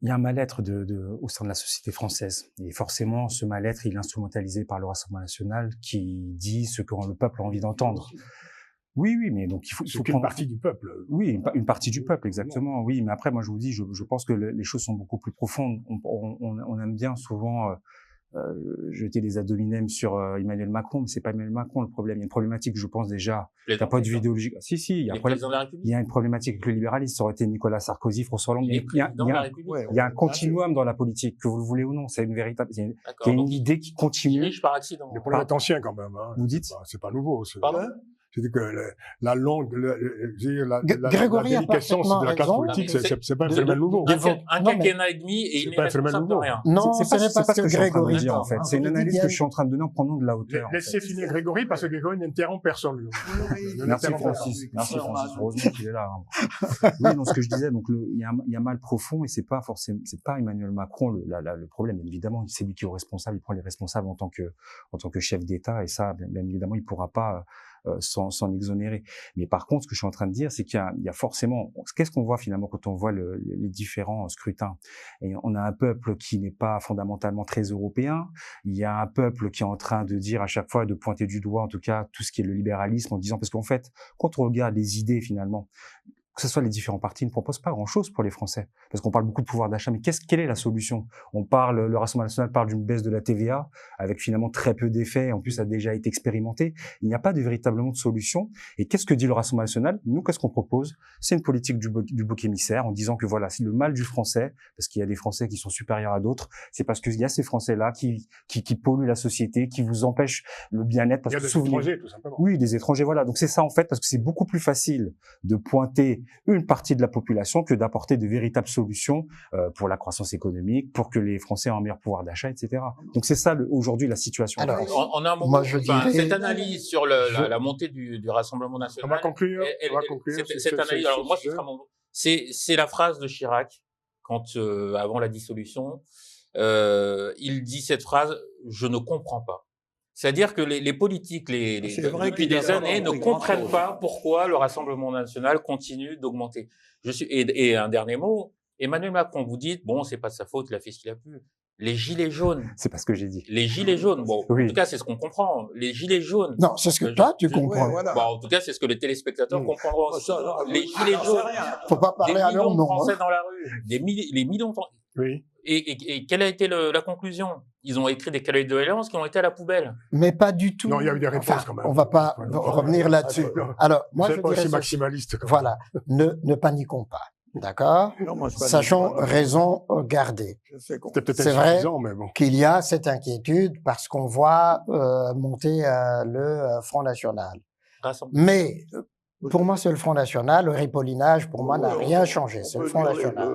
Il y a un mal-être au sein de la société française. Et forcément, ce mal-être, il est instrumentalisé par le Rassemblement national qui dit ce que le peuple a envie d'entendre. Oui, mais donc il faut prendre... une partie du peuple. Oui, une partie du peuple, exactement. Oui, mais après, moi, je vous dis, je pense que les choses sont beaucoup plus profondes. On aime bien souvent jeter des ad hominem sur Emmanuel Macron, mais c'est pas Emmanuel Macron le problème. Il y a une problématique, je pense déjà, d'un point de vue idéologique. Si, il y a une problématique avec le libéralisme. Ça aurait été Nicolas Sarkozy, François Hollande. Il y a un continuum dans la politique, que vous le voulez ou non. C'est une véritable. Il y a une idée qui continue. Par accident. Le problème est ancien quand même. Hein. Vous dites? C'est pas nouveau. Pardon? C'est-à-dire que la déliquescence de la classe politique, c'est pas un phénomène nouveau. Un quinquennat et demi et il n'est responsable de rien. Non, ce n'est pas ce que Grégory dit, en fait. C'est une analyse que je suis en train de donner en prenant de la hauteur. Laissez finir Grégory, parce que Grégory n'interrompt personne. Merci Francis. Heureusement qu'il est là. Oui, non, ce que je disais, donc, il y a un mal profond et c'est pas Emmanuel Macron le problème. Évidemment, c'est lui qui est responsable, il prend les responsables en tant que chef d'État et ça, bien évidemment, il pourra pas s'en exonérer. Mais par contre, ce que je suis en train de dire, c'est qu'il y a forcément... Qu'est-ce qu'on voit finalement quand on voit les différents scrutins? Et on a un peuple qui n'est pas fondamentalement très européen. Il y a un peuple qui est en train de dire à chaque fois, de pointer du doigt, en tout cas, tout ce qui est le libéralisme, en disant... Parce qu'en fait, quand on regarde les idées, finalement, que ce soit les différents partis, ne proposent pas grand-chose pour les Français. Parce qu'on parle beaucoup de pouvoir d'achat, mais quelle est la solution? Le Rassemblement national parle d'une baisse de la TVA, avec finalement très peu d'effets, en plus ça a déjà été expérimenté. Il n'y a pas véritablement de solution. Et qu'est-ce que dit le Rassemblement national? Nous, qu'est-ce qu'on propose? C'est une politique du bouc émissaire, en disant que voilà, c'est le mal du Français, parce qu'il y a des Français qui sont supérieurs à d'autres, c'est parce qu'il y a ces Français-là qui polluent la société, qui vous empêchent le bien-être. Parce il y a que des étrangers, tout simplement. Oui, des étrangers, voilà. Donc c'est ça en fait, parce que c'est beaucoup plus facile de pointer une partie de la population que d'apporter de véritables solutions pour la croissance économique, pour que les Français aient un meilleur pouvoir d'achat, etc. Donc c'est ça aujourd'hui la situation. Alors, en un mot, moi, je dirais... cette analyse sur la montée du Rassemblement national. On va conclure. Cette analyse, alors moi, c'est la phrase de Chirac quand avant la dissolution, il dit cette phrase: je ne comprends pas. C'est-à-dire que les politiques, depuis des années, ne comprennent pas pourquoi le Rassemblement national continue d'augmenter. Et un dernier mot, Emmanuel Macron, vous dites, bon, c'est pas de sa faute, il a fait ce qu'il a pu. Les gilets jaunes. C'est pas ce que j'ai dit. Les gilets jaunes. Bon, oui. En tout cas, c'est ce qu'on comprend. Les gilets jaunes. Non, c'est ce que toi, tu comprends. Ouais, voilà. Bon, en tout cas, c'est ce que les téléspectateurs comprendront aussi. Les gilets jaunes. Faut pas parler à leur nom. Des millions de Français dans la rue. Les millions de Français. Oui. Et quelle a été la conclusion? Ils ont écrit des cahiers de doléances qui ont été à la poubelle. Mais pas du tout. Non, il y a eu des réponses quand même. On va pas revenir là-dessus. Alors, moi, je pas dirais aussi maximaliste. voilà, ne paniquons pas, d'accord? Sachons raison garder. C'est peut-être C'est vrai insuffisant, mais bon. qu'il y a cette inquiétude parce qu'on voit monter le Front National. Mais pour moi, c'est le Front National. Le ripollinage, pour moi, n'a rien changé. C'est le Front National.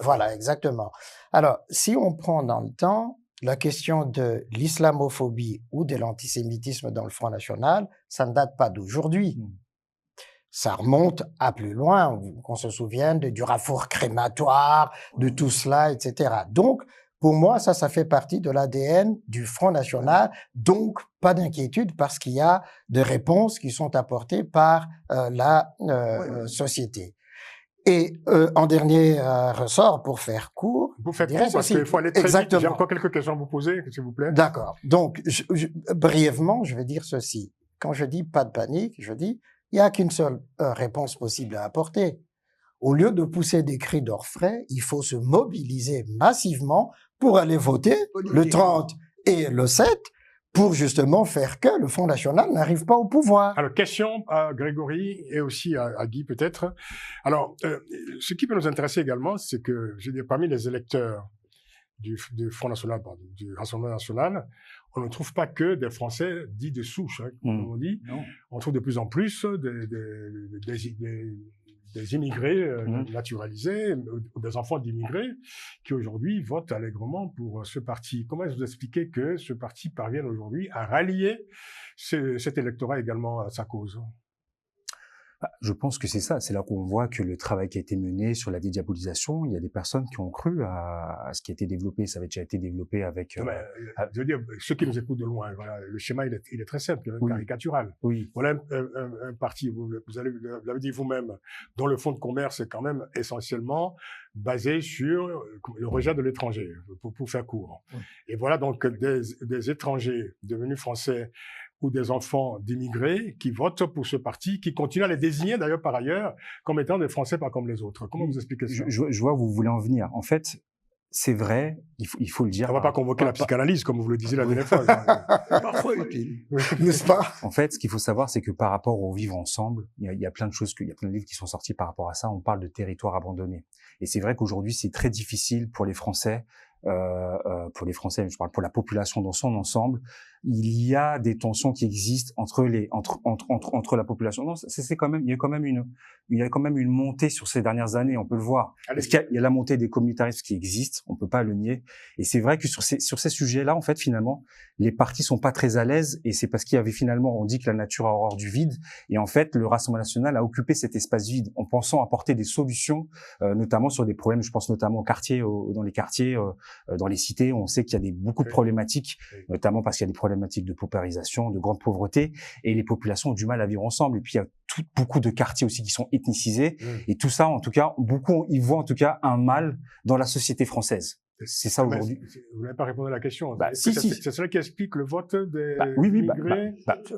Voilà, exactement. Alors, si on prend dans le temps la question de l'islamophobie ou de l'antisémitisme dans le Front National, ça ne date pas d'aujourd'hui. Ça remonte à plus loin, qu'on se souvienne du rafour crématoire, de tout cela, etc. Donc, pour moi, ça fait partie de l'ADN du Front National. Donc, pas d'inquiétude parce qu'il y a des réponses qui sont apportées par la société. Et en dernier ressort, pour faire court... Vous faites court parce qu'il faut aller très vite. J'ai encore quelques questions à vous poser, s'il vous plaît. D'accord. Donc, brièvement, je vais dire ceci. Quand je dis pas de panique, je dis il n'y a qu'une seule réponse possible à apporter. Au lieu de pousser des cris d'orfraie, il faut se mobiliser massivement pour aller voter le 30 et le 7 pour justement faire que le Front National n'arrive pas au pouvoir. Alors, question à Grégory et aussi à Guy peut-être. Alors, ce qui peut nous intéresser également, c'est que, je veux dire, parmi les électeurs du Front National, du Rassemblement National, on ne trouve pas que des Français dits de souche, hein, comme on dit. Non. On trouve de plus en plus des immigrés naturalisés, des enfants d'immigrés qui aujourd'hui votent allègrement pour ce parti. Comment est-ce que vous expliquez que ce parti parvienne aujourd'hui à rallier cet électorat également à sa cause? Je pense que c'est ça. C'est là qu'on voit que le travail qui a été mené sur la dédiabolisation, il y a des personnes qui ont cru à ce qui a été développé. Ça avait déjà été développé avec... je veux dire, ceux qui nous écoutent de loin, voilà, le schéma, il est très simple, caricatural. Oui. Voilà un parti, vous l'avez dit vous-même, dont le fonds de commerce est quand même essentiellement basé sur le rejet de l'étranger, pour faire court. Oui. Et voilà donc des étrangers devenus français ou des enfants d'immigrés qui votent pour ce parti, qui continuent à les désigner d'ailleurs par ailleurs comme étant des Français pas comme les autres. Comment vous expliquez ça? Je vois où vous voulez en venir. En fait, c'est vrai, il faut le dire. On va pas convoquer la psychanalyse, comme vous le disiez la dernière fois. Parfois utile. N'est-ce pas? En fait, ce qu'il faut savoir, c'est que par rapport au vivre ensemble, il y a plein de choses, il y a plein de livres qui sont sortis par rapport à ça. On parle de territoire abandonné. Et c'est vrai qu'aujourd'hui, c'est très difficile pour les Français, je parle pour la population dans son ensemble. Il y a des tensions qui existent entre la population. Non, c'est quand même, il y a quand même une montée sur ces dernières années, on peut le voir. Parce qu'il y a la montée des communautarismes qui existent, on peut pas le nier. Et c'est vrai que sur ces sujets-là, en fait, finalement, les partis sont pas très à l'aise, et c'est parce qu'il y avait finalement, on dit que la nature a horreur du vide, et en fait, le Rassemblement national a occupé cet espace vide en pensant apporter des solutions, notamment sur des problèmes, je pense notamment aux quartiers, dans les quartiers, dans les cités, on sait qu'il y a beaucoup de problématiques, notamment parce qu'il y a des problématiques de paupérisation, de grande pauvreté, et les populations ont du mal à vivre ensemble. Et puis il y a beaucoup de quartiers aussi qui sont ethnicisés, et tout ça, en tout cas, beaucoup y voient en tout cas un mal dans la société française. C'est ça Mais aujourd'hui. vous n'avez pas répondu à la question. Bah, Est-ce que si. c'est cela qui explique le vote des Oui, immigrés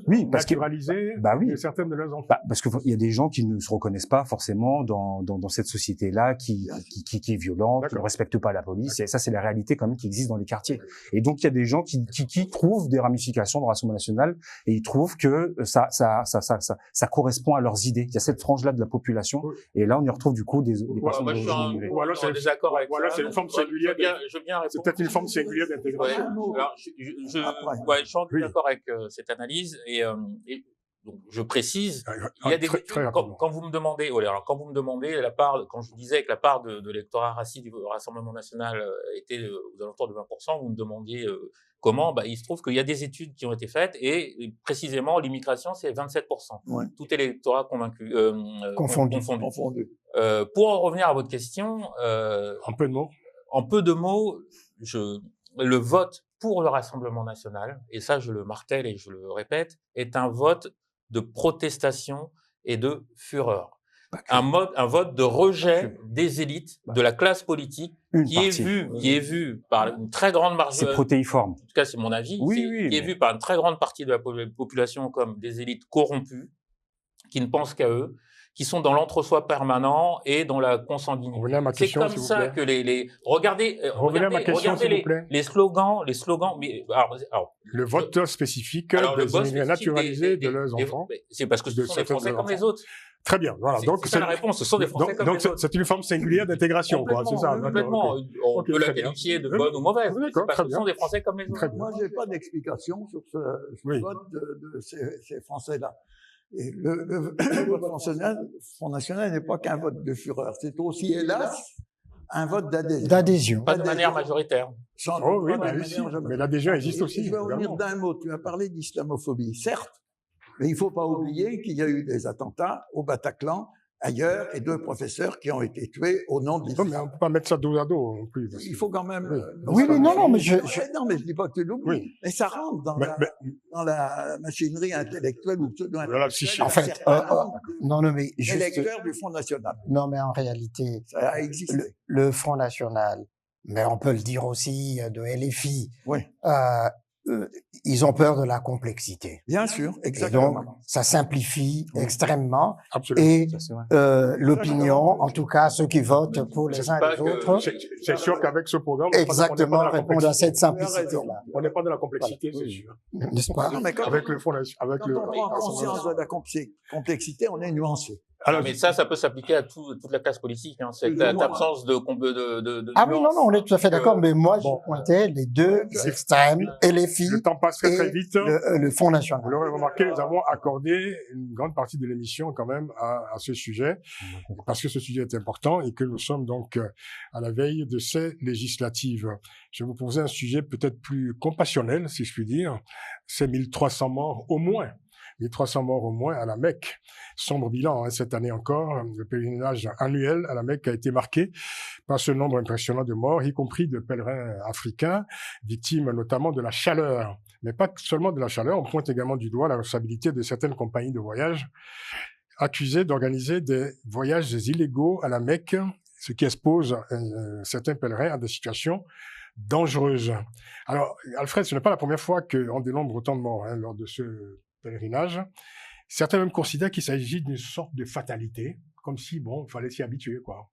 oui, parce que naturalisés oui. de certains de leurs enfants? Parce que il y a des gens qui ne se reconnaissent pas forcément dans cette société-là, qui est violente, qui ne respecte pas la police. Et ça, c'est la réalité quand même qui existe dans les quartiers. Et donc, il y a des gens qui trouvent des ramifications dans le Rassemblement national et ils trouvent que ça correspond à leurs idées. Il y a cette frange-là de la population. Oui. Et là, on y retrouve du coup des personnes Moi, je suis d'origine immigrée. Ou alors en désaccord avec ça. c'est une forme singulière. Je viens C'est répondre. peut-être une forme singulière Ouais. d'intégration. Alors, je suis en d'accord avec cette analyse et donc je précise. Il y a des Très rapidement. quand vous me demandez, quand je disais que la part de l'électorat raciste du Rassemblement national était aux alentours de 20%, vous me demandiez comment. Il se trouve qu'il y a des études qui ont été faites et précisément l'immigration c'est 27%. Ouais. Tout électorat convaincu, Confondu. Confondu. Pour en revenir à votre question, En peu de mots. en peu de mots, le vote pour le Rassemblement national, et ça je le martèle et je le répète, est un vote de protestation et de fureur. Un vote de rejet des élites, de la classe politique, qui est vu par une très grande marge. C'est protéiforme. En tout cas, c'est mon avis. Qui est vu par une très grande partie de la population comme des élites corrompues, qui ne pensent qu'à eux, qui sont dans l'entre-soi permanent et dans la consanguinité. Revenez à ma question, C'est comme s'il ça vous plaît. que regardez Revenez à ma question, s'il vous plaît. les slogans, mais alors Le vote spécifique alors, le des vote immigrés spécifique naturalisés de leurs enfants. c'est parce que ce de sont des certains de Français leurs comme les enfants. autres. Très bien. Voilà. C'est Donc, ça la réponse. Ce sont des Français comme les autres. c'est une forme singulière d'intégration, quoi. C'est ça. Complètement. Ok. On Ok, peut la très bien. qualifier de bonne ou mauvaise. Oui, C'est d'accord, parce très que ce sont bien. des Français comme les autres. Très bien. Moi, j'ai pas d'explication sur ce Oui. vote de ces Français-là. Et le vote Front National n'est pas qu'un vote de fureur, c'est aussi, hélas, un vote d'adhésion. D'adhésion. Pas de manière majoritaire. Oh oui, mais l'adhésion existe aussi. Je vais revenir évidemment. d'un mot. Tu as parlé d'islamophobie, certes, mais il ne faut pas oublier qu'il y a eu des attentats au Bataclan, ailleurs, et 2 professeurs qui ont été tués au nom de Non, mais l'islam. on ne peut pas mettre ça dos à dos non plus. parce que- Il faut quand même. Oui, non, mais Non, mais je dis pas que tu l'oublies. Oui. Mais ça rentre dans, Mais- dans la machinerie intellectuelle ou Dans la psyché. En fait, non, mais juste, électeur du Front National. non, mais en réalité, Ça a existé. le Front National, mais on peut le dire aussi de LFI, Oui. ils ont peur de la complexité. Bien sûr, Et exactement. donc, ça simplifie extrêmement. Absolument. Et Ça, c'est vrai. l'opinion, en tout cas ceux qui votent pour les uns et pas les que- autres, C'est sûr qu'avec ce programme, on n'est pas exactement dans la répondent à complexité. cette simplicité-là, On n'est pas dans la complexité, Voilà. c'est sûr. n'est-ce pas? Non, mais quand, Avec le Front National, avec quand le. on prend conscience de la complexité, on est nuancé. Alors, Mais ça peut s'appliquer à toute la classe politique. Cette absence de Ah oui, non, on est tout à fait d'accord, mais moi, bon, je pointais les deux extrêmes, LFI le temps passe très et vite. le Front Vous National. l'aurez remarqué, nous avons accordé une grande partie de l'émission quand même à ce sujet, parce que ce sujet est important et que nous sommes donc à la veille de ces législatives. Je vais vous poser un sujet peut-être plus compassionnel, si je puis dire. C'est 1300 morts au moins. 1300 morts au moins à la Mecque. Sombre bilan, cette année encore. Le pèlerinage annuel à la Mecque a été marqué par ce nombre impressionnant de morts, y compris de pèlerins africains, victimes notamment de la chaleur. Mais pas seulement de la chaleur, on pointe également du doigt la responsabilité de certaines compagnies de voyage accusées d'organiser des voyages illégaux à la Mecque, ce qui expose certains pèlerins à des situations dangereuses. Alors, Alfred, ce n'est pas la première fois qu'on dénombre autant de morts lors de ce pèlerinage. Certains même considèrent qu'il s'agit d'une sorte de fatalité, comme si, il fallait s'y habituer, quoi.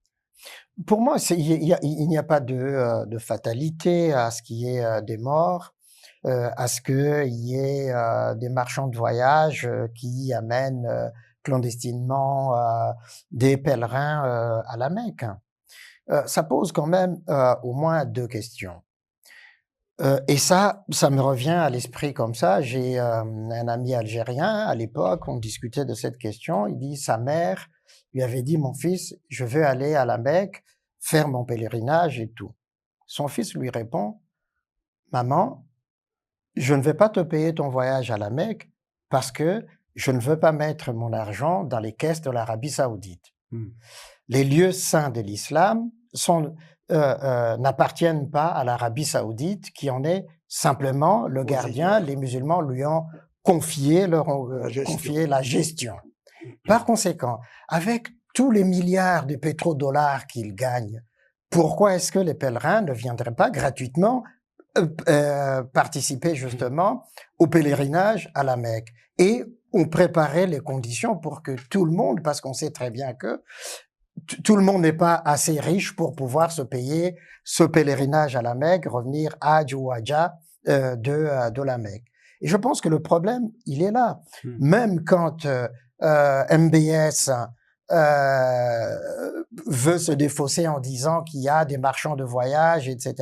Pour moi, il n'y a pas de fatalité à ce qu'il y ait des morts, à ce qu'il y ait des marchands de voyage qui amènent clandestinement des pèlerins à la Mecque. Ça pose quand même au moins 2 questions. Et ça me revient à l'esprit comme ça. J'ai un ami algérien, à l'époque, on discutait de cette question. Il dit, sa mère lui avait dit, mon fils, je veux aller à la Mecque, faire mon pèlerinage et tout. Son fils lui répond, maman, je ne vais pas te payer ton voyage à la Mecque parce que je ne veux pas mettre mon argent dans les caisses de l'Arabie Saoudite. Les lieux saints de l'islam n'appartiennent pas à l'Arabie Saoudite, qui en est simplement le gardien. Les musulmans lui ont confié la gestion. Par conséquent, avec tous les milliards de pétrodollars qu'il gagne pourquoi est-ce que les pèlerins ne viendraient pas gratuitement participer justement au pèlerinage à la Mecque? Et on préparait les conditions pour que tout le monde, parce qu'on sait très bien que tout le monde n'est pas assez riche pour pouvoir se payer ce pèlerinage à la Mecque, revenir à Hajj ou Hajja de la Mecque. Et je pense que le problème, il est là. Même quand MBS veut se défausser en disant qu'il y a des marchands de voyage, etc.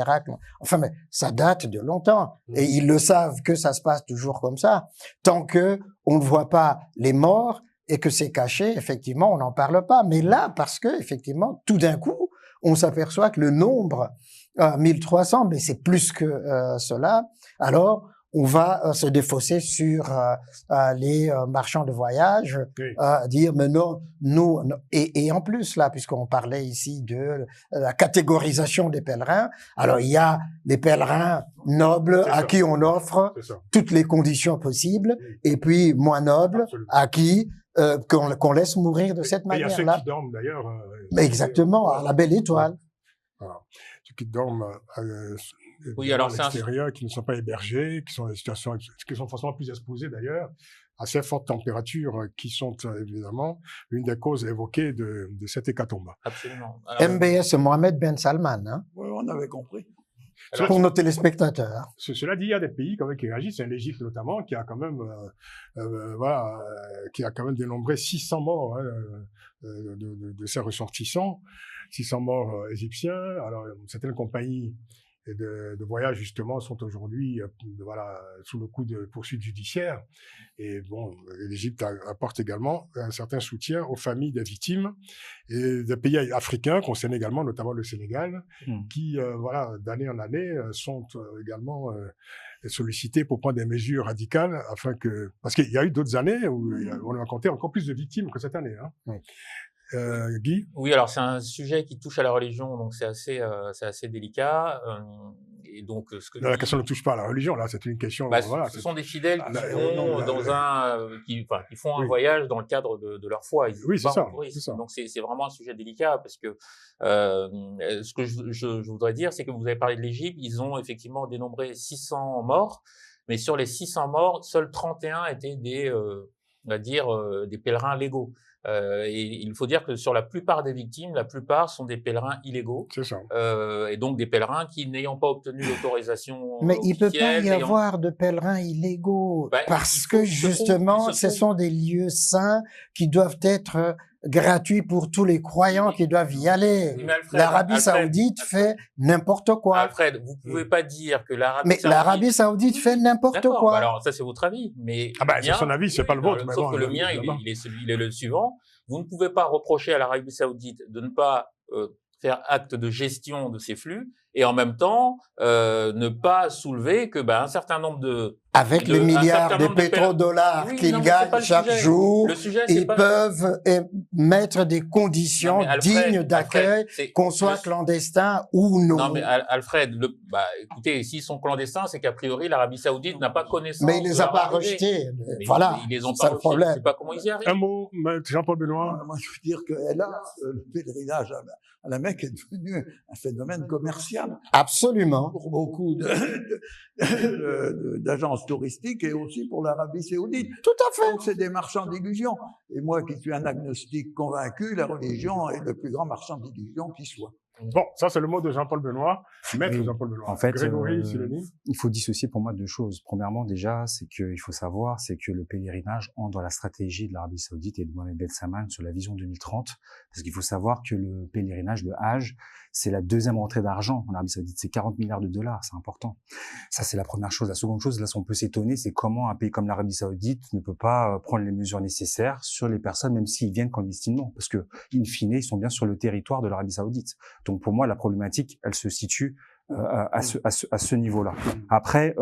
Enfin, mais ça date de longtemps. Et ils le savent que ça se passe toujours comme ça. Tant que on ne voit pas les morts et que c'est caché, effectivement, on n'en parle pas. Mais là, parce que, effectivement, tout d'un coup, on s'aperçoit que le nombre, 1300, mais c'est plus que cela. Alors, on va se défausser sur les marchands de voyage, dire mais non, nous et en plus là, puisqu'on parlait ici de la catégorisation des pèlerins, alors il y a les pèlerins nobles à qui on offre toutes les conditions possibles, et puis moins nobles à qui qu'on laisse mourir de cette manière-là. Il y a ceux qui dorment d'ailleurs. Exactement, à la Belle Étoile. Voilà. Ceux qui dorment oui, alors à l'extérieur, qui ne sont pas hébergés, qui sont dans des situations, qui sont forcément plus exposés d'ailleurs à ces fortes températures qui sont évidemment l'une des causes évoquées de cette hécatombe. Absolument. Alors, MBS Mohamed Ben Salman, hein. Oui, on avait compris. Alors, pour nos téléspectateurs. Cela dit, il y a des pays quand même qui réagissent, l'Égypte notamment, qui a quand même, qui a quand même dénombré 600 morts de ses ressortissants, 600 morts égyptiens. Alors, certaines compagnies de voyage justement sont aujourd'hui sous le coup de poursuites judiciaires, et bon, l'Égypte apporte également un certain soutien aux familles des victimes, et des pays africains concernent également, notamment le Sénégal, qui d'année en année sont également sollicités pour prendre des mesures radicales afin que, parce qu'il y a eu d'autres années où on a compté encore plus de victimes que cette année, hein. Oui. Guy? Oui, alors c'est un sujet qui touche à la religion, donc c'est assez délicat. Et donc la question ne touche pas à la religion, là, c'est une question. Ce sont des fidèles qui font un voyage dans le cadre de leur foi. Oui, c'est ça. Donc c'est vraiment un sujet délicat, parce que ce que je voudrais dire, c'est que vous avez parlé de l'Égypte, ils ont effectivement dénombré 600 morts, mais sur les 600 morts, seuls 31 étaient des pèlerins légaux. Et il faut dire que sur la plupart des victimes, la plupart sont des pèlerins illégaux. C'est ça. Et donc des pèlerins qui, n'ayant pas obtenu l'autorisation mais il peut pas y avoir de pèlerins illégaux, parce que justement, ce sont des lieux saints qui doivent être gratuits pour tous les croyants qui doivent y aller. L'Arabie Saoudite fait n'importe quoi. Alfred, vous pouvez pas dire que l'Arabie Saoudite fait n'importe quoi. Alors ça, c'est votre avis, mais c'est son avis, c'est pas le vôtre. Sauf que le mien, il est le suivant. Vous ne pouvez pas reprocher à l'Arabie Saoudite de ne pas faire acte de gestion de ces flux, et en même temps ne pas soulever que un certain nombre avec les milliards de pétrodollars qu'ils gagnent chaque jour, ils peuvent mettre des conditions dignes d'accueil, qu'on soit clandestin ou non. Non, mais Alfred, écoutez, s'ils sont clandestins, c'est qu'a priori l'Arabie Saoudite n'a pas connaissance. Mais il les a pas rejetés. Voilà, ils les ont pas rejetés. Je ne sais pas comment ils y arrivent. Un mot, Jean-Paul Benoît. Moi, je veux dire que hélas, le pèlerinage à la Mecque est devenu un phénomène commercial. Absolument. Pour beaucoup d'agences touristiques, et aussi pour l'Arabie Saoudite. Tout à fait. C'est des marchands d'illusions. Et moi, qui suis un agnostique convaincu, la religion est le plus grand marchand d'illusions qui soit. Bon, ça c'est le mot de Jean-Paul Benoît, maître Jean-Paul Benoît. En fait, Grégory, il faut dissocier pour moi deux choses. Premièrement, déjà, c'est qu'il faut savoir, c'est que le pèlerinage entre dans la stratégie de l'Arabie Saoudite et de Mohamed Ben Salman sur la vision 2030, parce qu'il faut savoir que le pèlerinage, le Hajj, c'est la deuxième rentrée d'argent en Arabie Saoudite, c'est 40 milliards de dollars, c'est important. Ça, c'est la première chose. La seconde chose, là, on peut s'étonner, c'est comment un pays comme l'Arabie Saoudite ne peut pas prendre les mesures nécessaires sur les personnes, même s'ils viennent clandestinement, parce que, in fine, ils sont bien sur le territoire de l'Arabie Saoudite. Donc, pour moi, la problématique, elle se situe à ce niveau-là. Après,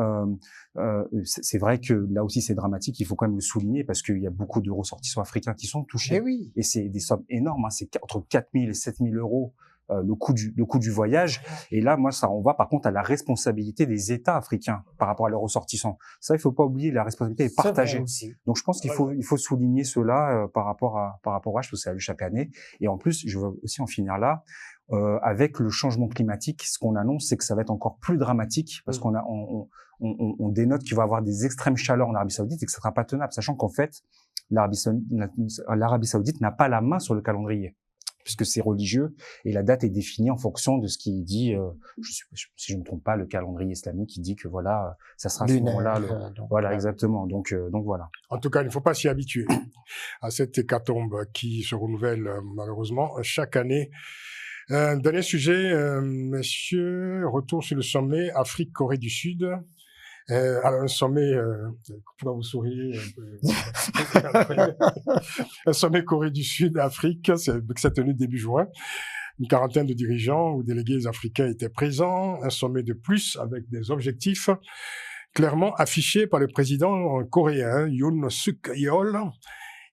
c'est vrai que là aussi c'est dramatique. Il faut quand même le souligner parce qu'il y a beaucoup de ressortissants africains qui sont touchés. Oui. Et c'est des sommes énormes. Hein. C'est entre 4 000 et 7 000 euros le coût du voyage. Et là, moi, on va par contre à la responsabilité des États africains par rapport à leurs ressortissants. Ça, il faut pas oublier, la responsabilité est partagée. Donc, je pense qu'il faut souligner cela par rapport à parce que ça a lieu chaque année. Et en plus, je veux aussi en finir là. avec le changement climatique, ce qu'on annonce, c'est que ça va être encore plus dramatique parce on dénote qu'il va y avoir des extrêmes chaleurs en Arabie Saoudite et que ça sera pas tenable, sachant qu'en fait, l'Arabie Saoudite n'a pas la main sur le calendrier, puisque c'est religieux et la date est définie en fonction de ce qui dit, si je me trompe pas, le calendrier islamique qui dit que voilà, ça sera à ce moment-là. Voilà, exactement. Donc voilà. En tout cas, il ne faut pas s'y habituer à cette hécatombe qui se renouvelle malheureusement chaque année. Dernier sujet, messieurs, retour sur le sommet Afrique-Corée du Sud. Alors un sommet, pourquoi vous souriez un peu un sommet Corée du Sud-Afrique, c'est tenu début juin. Une quarantaine de dirigeants ou délégués africains étaient présents. Un sommet de plus avec des objectifs clairement affichés par le président coréen Yoon Suk-yeol,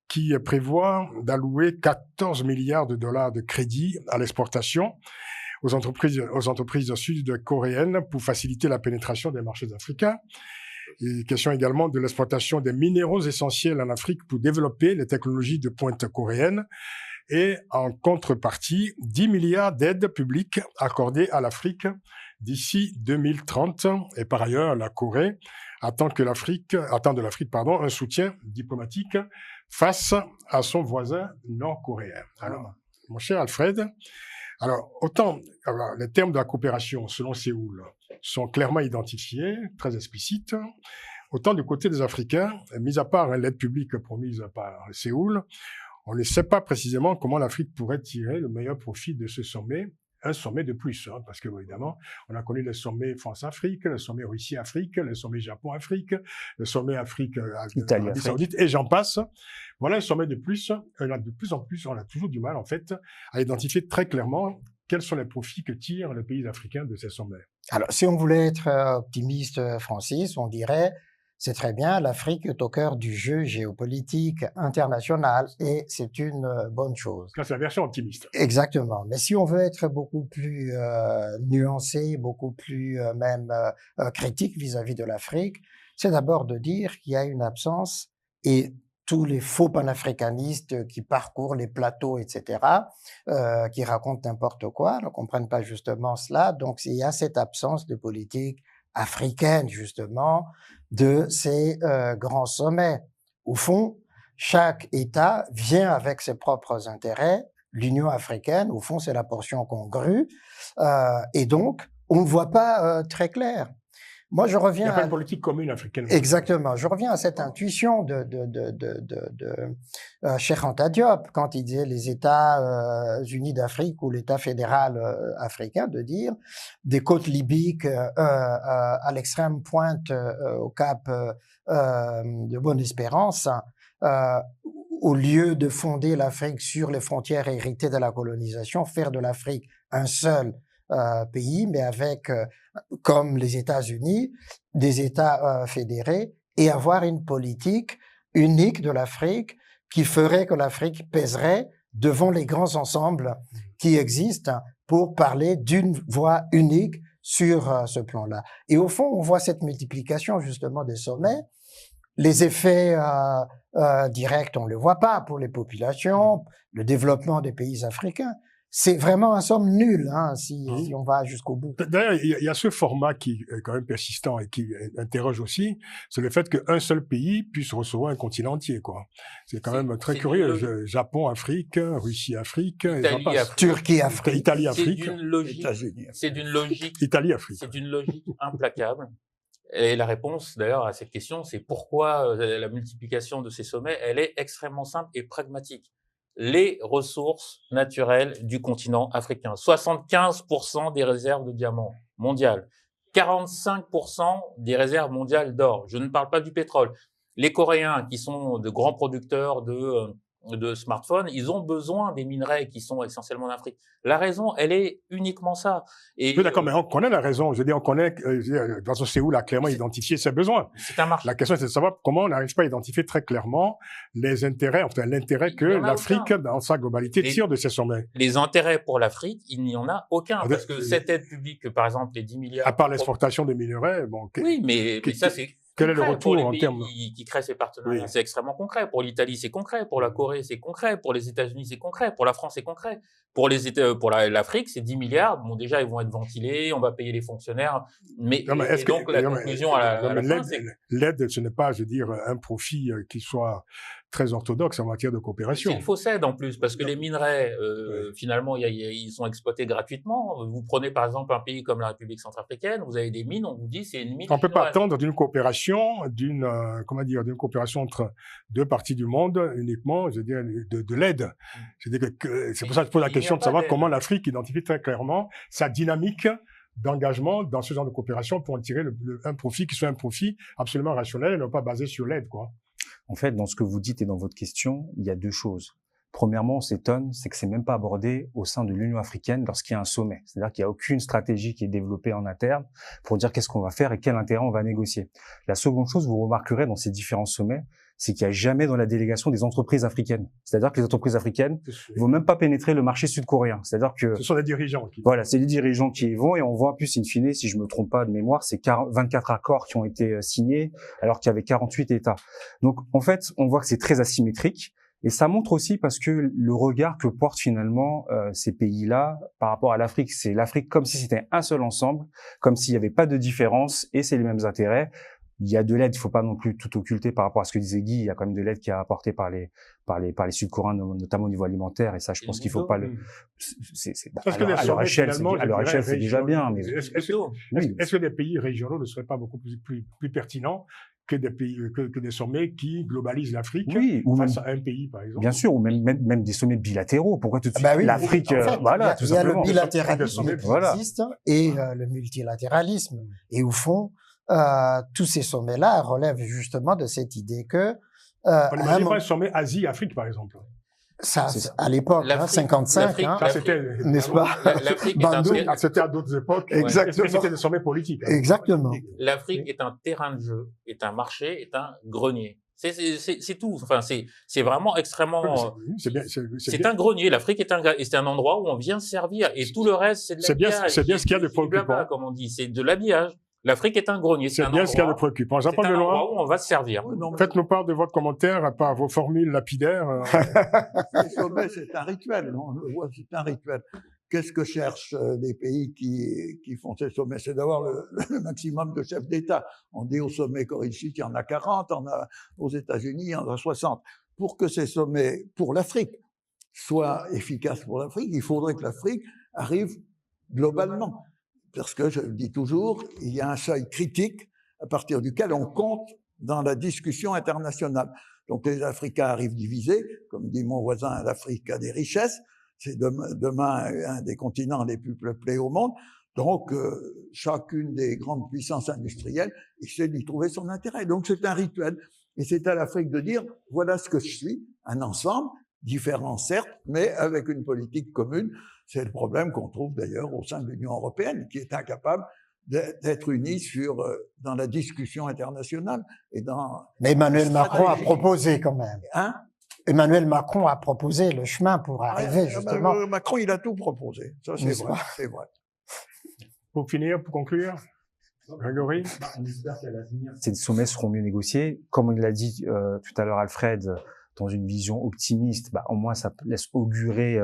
qui prévoit d'allouer 14 milliards de dollars de crédits à l'exportation aux entreprises sud-coréennes pour faciliter la pénétration des marchés africains. Et question également de l'exploitation des minéraux essentiels en Afrique pour développer les technologies de pointe coréennes. Et en contrepartie, 10 milliards d'aides publiques accordées à l'Afrique d'ici 2030. Et par ailleurs, la Corée attend de l'Afrique, un soutien diplomatique face à son voisin nord-coréen. Alors, mon cher Alfred, les termes de la coopération, selon Séoul, sont clairement identifiés, très explicites. Autant du côté des Africains, mis à part l'aide publique promise par Séoul, on ne sait pas précisément comment l'Afrique pourrait tirer le meilleur profit de ce sommet. Un sommet de plus, parce que évidemment, on a connu le sommet France-Afrique, le sommet Russie-Afrique, le sommet Japon-Afrique, le sommet Afrique-Arabie Saoudite, et j'en passe. Voilà un sommet de plus. De plus en plus, on a toujours du mal, en fait, à identifier très clairement quels sont les profits que tirent les pays africains de ces sommets. Alors, si on voulait être optimiste, Francis, on dirait c'est très bien, l'Afrique est au cœur du jeu géopolitique international et c'est une bonne chose. Ça, c'est la version optimiste. Exactement. Mais si on veut être beaucoup plus nuancé, beaucoup plus critique vis-à-vis de l'Afrique, c'est d'abord de dire qu'il y a une absence et tous les faux panafricanistes qui parcourent les plateaux, etc., qui racontent n'importe quoi, ne comprennent pas justement cela. Donc, il y a cette absence de politique africaine, justement, de ces grands sommets. Au fond, chaque État vient avec ses propres intérêts. L'Union africaine, au fond, c'est la portion congrue. Et donc, on ne voit pas très clair. Moi, je reviens. Il n'y a pas une politique commune africaine. Exactement. Je reviens à cette intuition de Cheikh Anta Diop quand il disait les États unis d'Afrique ou l'État fédéral africain, de dire des côtes libyques à l'extrême pointe au cap de Bonne-Espérance, au lieu de fonder l'Afrique sur les frontières héritées de la colonisation, faire de l'Afrique un seul pays, mais avec, comme les États-Unis, des États fédérés et avoir une politique unique de l'Afrique qui ferait que l'Afrique pèserait devant les grands ensembles qui existent pour parler d'une voix unique sur ce plan-là. Et au fond, on voit cette multiplication justement des sommets. Les effets directs, on ne le voit pas pour les populations, le développement des pays africains. C'est vraiment un somme nul, si on va jusqu'au bout. D'ailleurs, il y a ce format qui est quand même persistant et qui interroge aussi, c'est le fait qu'un seul pays puisse recevoir un continent entier, quoi. C'est quand même très curieux. Japon, Afrique, Russie, Afrique, Italie, Afrique. Turquie, Afrique. Italie, Afrique. C'est d'une logique. Italie, Afrique. C'est d'une logique implacable. Et la réponse, d'ailleurs, à cette question, c'est pourquoi la multiplication de ces sommets, elle est extrêmement simple et pragmatique. Les ressources naturelles du continent africain. 75% des réserves de diamants mondiales. 45% des réserves mondiales d'or. Je ne parle pas du pétrole. Les Coréens, qui sont de grands producteurs de smartphones, ils ont besoin des minerais qui sont essentiellement en Afrique. La raison, elle est uniquement ça. Et, oui, d'accord, mais on connaît la raison. Je veux dire, on connaît, Séoul a clairement identifié ses besoins. C'est un marché. La question, c'est de savoir comment on n'arrive pas à identifier très clairement les intérêts, enfin, l'intérêt que l'Afrique, dans sa globalité, tire de ces sommets. Les intérêts pour l'Afrique, il n'y en a aucun. Parce que cette aide publique, par exemple, les 10 milliards. À part l'exportation des minerais, bon. Oui, mais ça, Quel est le concret. Pour retour les en pays termes qui créent ces partenariats, Oui. c'est extrêmement concret. Pour l'Italie, c'est concret. Pour la Corée, c'est concret. Pour les États-Unis, c'est concret. Pour la France, c'est concret. Pour l'Afrique, c'est 10 milliards. Bon, déjà, ils vont être ventilés. On va payer les fonctionnaires. Mais, Non, mais est-ce et que donc, la non, mais- conclusion à non, la mais fin, c'est l'aide, ce n'est pas, je veux dire, un profit qui soit très orthodoxe en matière de c'est coopération. une fausse aide en plus, parce que Non. les minerais, Oui. finalement, ils sont exploités gratuitement. Vous prenez par exemple un pays comme la République centrafricaine, vous avez des mines, on vous dit c'est une mine On peut pas chinoise. attendre d'une coopération, d'une coopération entre deux parties du monde uniquement, je veux dire, de l'aide. Je veux dire c'est pour ça que je pose la Il n'y a question de pas savoir d'aide. comment l'Afrique identifie très clairement sa dynamique d'engagement dans ce genre de coopération pour en tirer un profit qui soit un profit absolument rationnel et non pas basé sur l'aide, quoi. En fait, dans ce que vous dites et dans votre question, il y a deux choses. Premièrement, on s'étonne, c'est que c'est même pas abordé au sein de l'Union africaine lorsqu'il y a un sommet. C'est-à-dire qu'il n'y a aucune stratégie qui est développée en interne pour dire qu'est-ce qu'on va faire et quel intérêt on va négocier. La seconde chose, vous remarquerez dans ces différents sommets, c'est qu'il n'y a jamais dans la délégation des entreprises africaines. C'est-à-dire que les entreprises africaines ne vont même pas pénétrer le marché sud-coréen. C'est-à-dire que Ce sont les dirigeants qui... voilà, c'est les dirigeants qui y vont et on voit en plus, in fine, si je me trompe pas de mémoire, c'est 24 accords qui ont été signés alors qu'il y avait 48 États. Donc, en fait, on voit que c'est très asymétrique et ça montre aussi parce que le regard que portent finalement ces pays-là par rapport à l'Afrique, c'est l'Afrique comme si c'était un seul ensemble, comme s'il n'y avait pas de différence et c'est les mêmes intérêts. Il y a de l'aide, il faut pas non plus tout occulter par rapport à ce que disait Guy. Il y a quand même de l'aide qui est apportée par les Sud-Coréens, notamment au niveau alimentaire. Et ça, je pense qu'il faut pas le. Parce que à leur échelle, c'est déjà bien. Mais est-ce que des pays régionaux ne seraient pas beaucoup plus pertinents que des pays, que des sommets qui globalisent l'Afrique face à un pays, par exemple? Bien sûr, ou même des sommets bilatéraux. Pourquoi tout de suite Bah oui, l'Afrique, en fait, voilà, tout simplement. Il y a le bilatéralisme qui voilà. existe et le multilatéralisme. Et au fond, tous ces sommets-là relèvent justement de cette idée que... On n'imagine pas un sommet Asie-Afrique, par exemple. Ça, à l'époque, 55, Ça, c'était, n'est-ce pas? L'Afrique est un c'était à d'autres époques. Exactement. C'était des sommets politiques. Exactement. L'Afrique est un terrain de jeu, est un marché, est un grenier. C'est tout. Enfin, c'est vraiment extrêmement. C'est un grenier. L'Afrique est c'est un endroit où on vient servir et tout le reste c'est de l'habillage. C'est bien ce qu'il y a de préoccupant. Comme on dit, c'est de l'habillage. L'Afrique est un grenier. C'est bien ce qu'il y a de préoccupant. Jean-Paul Benoît. C'est un endroit où on va se servir. Faites-nous part de votre commentaire par vos formules lapidaires. Le sommet, c'est un rituel. On le voit, c'est un rituel. Qu'est-ce que cherchent les pays qui font ces sommets? C'est d'avoir le maximum de chefs d'État. On dit au sommet Corée-du-Sud, il y en a 40, aux États-Unis, il y en a 60. Pour que ces sommets, pour l'Afrique, soient efficaces pour l'Afrique, il faudrait que l'Afrique arrive globalement. Parce que, je le dis toujours, il y a un seuil critique à partir duquel on compte dans la discussion internationale. Donc les Africains arrivent divisés, comme dit mon voisin, l'Afrique a des richesses, c'est demain un des continents les plus peuplés au monde. Donc chacune des grandes puissances industrielles essaie d'y trouver son intérêt. Donc c'est un rituel. Et c'est à l'Afrique de dire, voilà ce que je suis, un ensemble, différent certes, mais avec une politique commune. C'est le problème qu'on trouve d'ailleurs au sein de l'Union européenne, qui est incapable d'être unie dans la discussion internationale et dans. Mais Emmanuel Macron a proposé quand même. Hein? Emmanuel Macron a proposé le chemin pour arriver justement. Macron, il a tout proposé. Ça, c'est vrai. C'est vrai. Pour finir, pour conclure, Grégory. On espère qu'à l'avenir, ces sommets seront mieux négociés. Comme il l'a dit tout à l'heure Alfred, dans une vision optimiste, au moins ça laisse augurer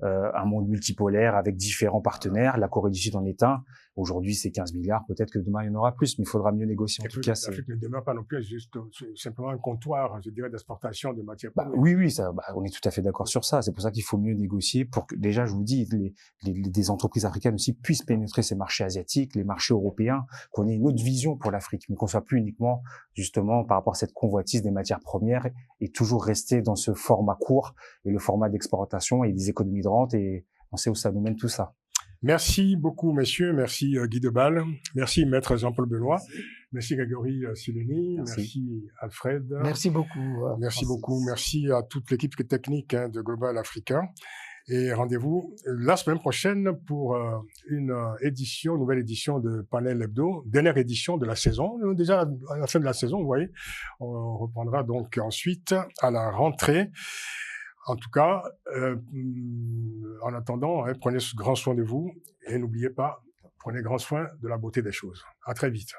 un monde multipolaire avec différents partenaires. La Corée du Sud en est un. Aujourd'hui, c'est 15 milliards. Peut-être que demain, il y en aura plus, mais il faudra mieux négocier. En tout cas, l'Afrique ne demeure pas non plus juste simplement un comptoir, je dirais, d'exportation de matières premières. Oui, ça, on est tout à fait d'accord sur ça. C'est pour ça qu'il faut mieux négocier pour que, déjà, je vous dis, des entreprises africaines aussi puissent pénétrer ces marchés asiatiques, les marchés européens, qu'on ait une autre vision pour l'Afrique, mais qu'on soit plus uniquement, justement, par rapport à cette convoitise des matières premières et toujours rester dans ce format court et le format d'exportation et des économies de rente, et on sait où ça nous mène tout ça. Merci beaucoup, messieurs. Merci, Guy Debal. Merci, maître Jean-Paul Benoît. Merci, Grégory Sileni. Merci, Alfred. Merci beaucoup. Merci beaucoup. Merci à toute l'équipe technique de Global Africa. Et rendez-vous la semaine prochaine pour une nouvelle édition de Panel Hebdo, dernière édition de la saison. Déjà à la fin de la saison, vous voyez. On reprendra donc ensuite à la rentrée. En tout cas, en attendant, prenez grand soin de vous et n'oubliez pas, prenez grand soin de la beauté des choses. À très vite.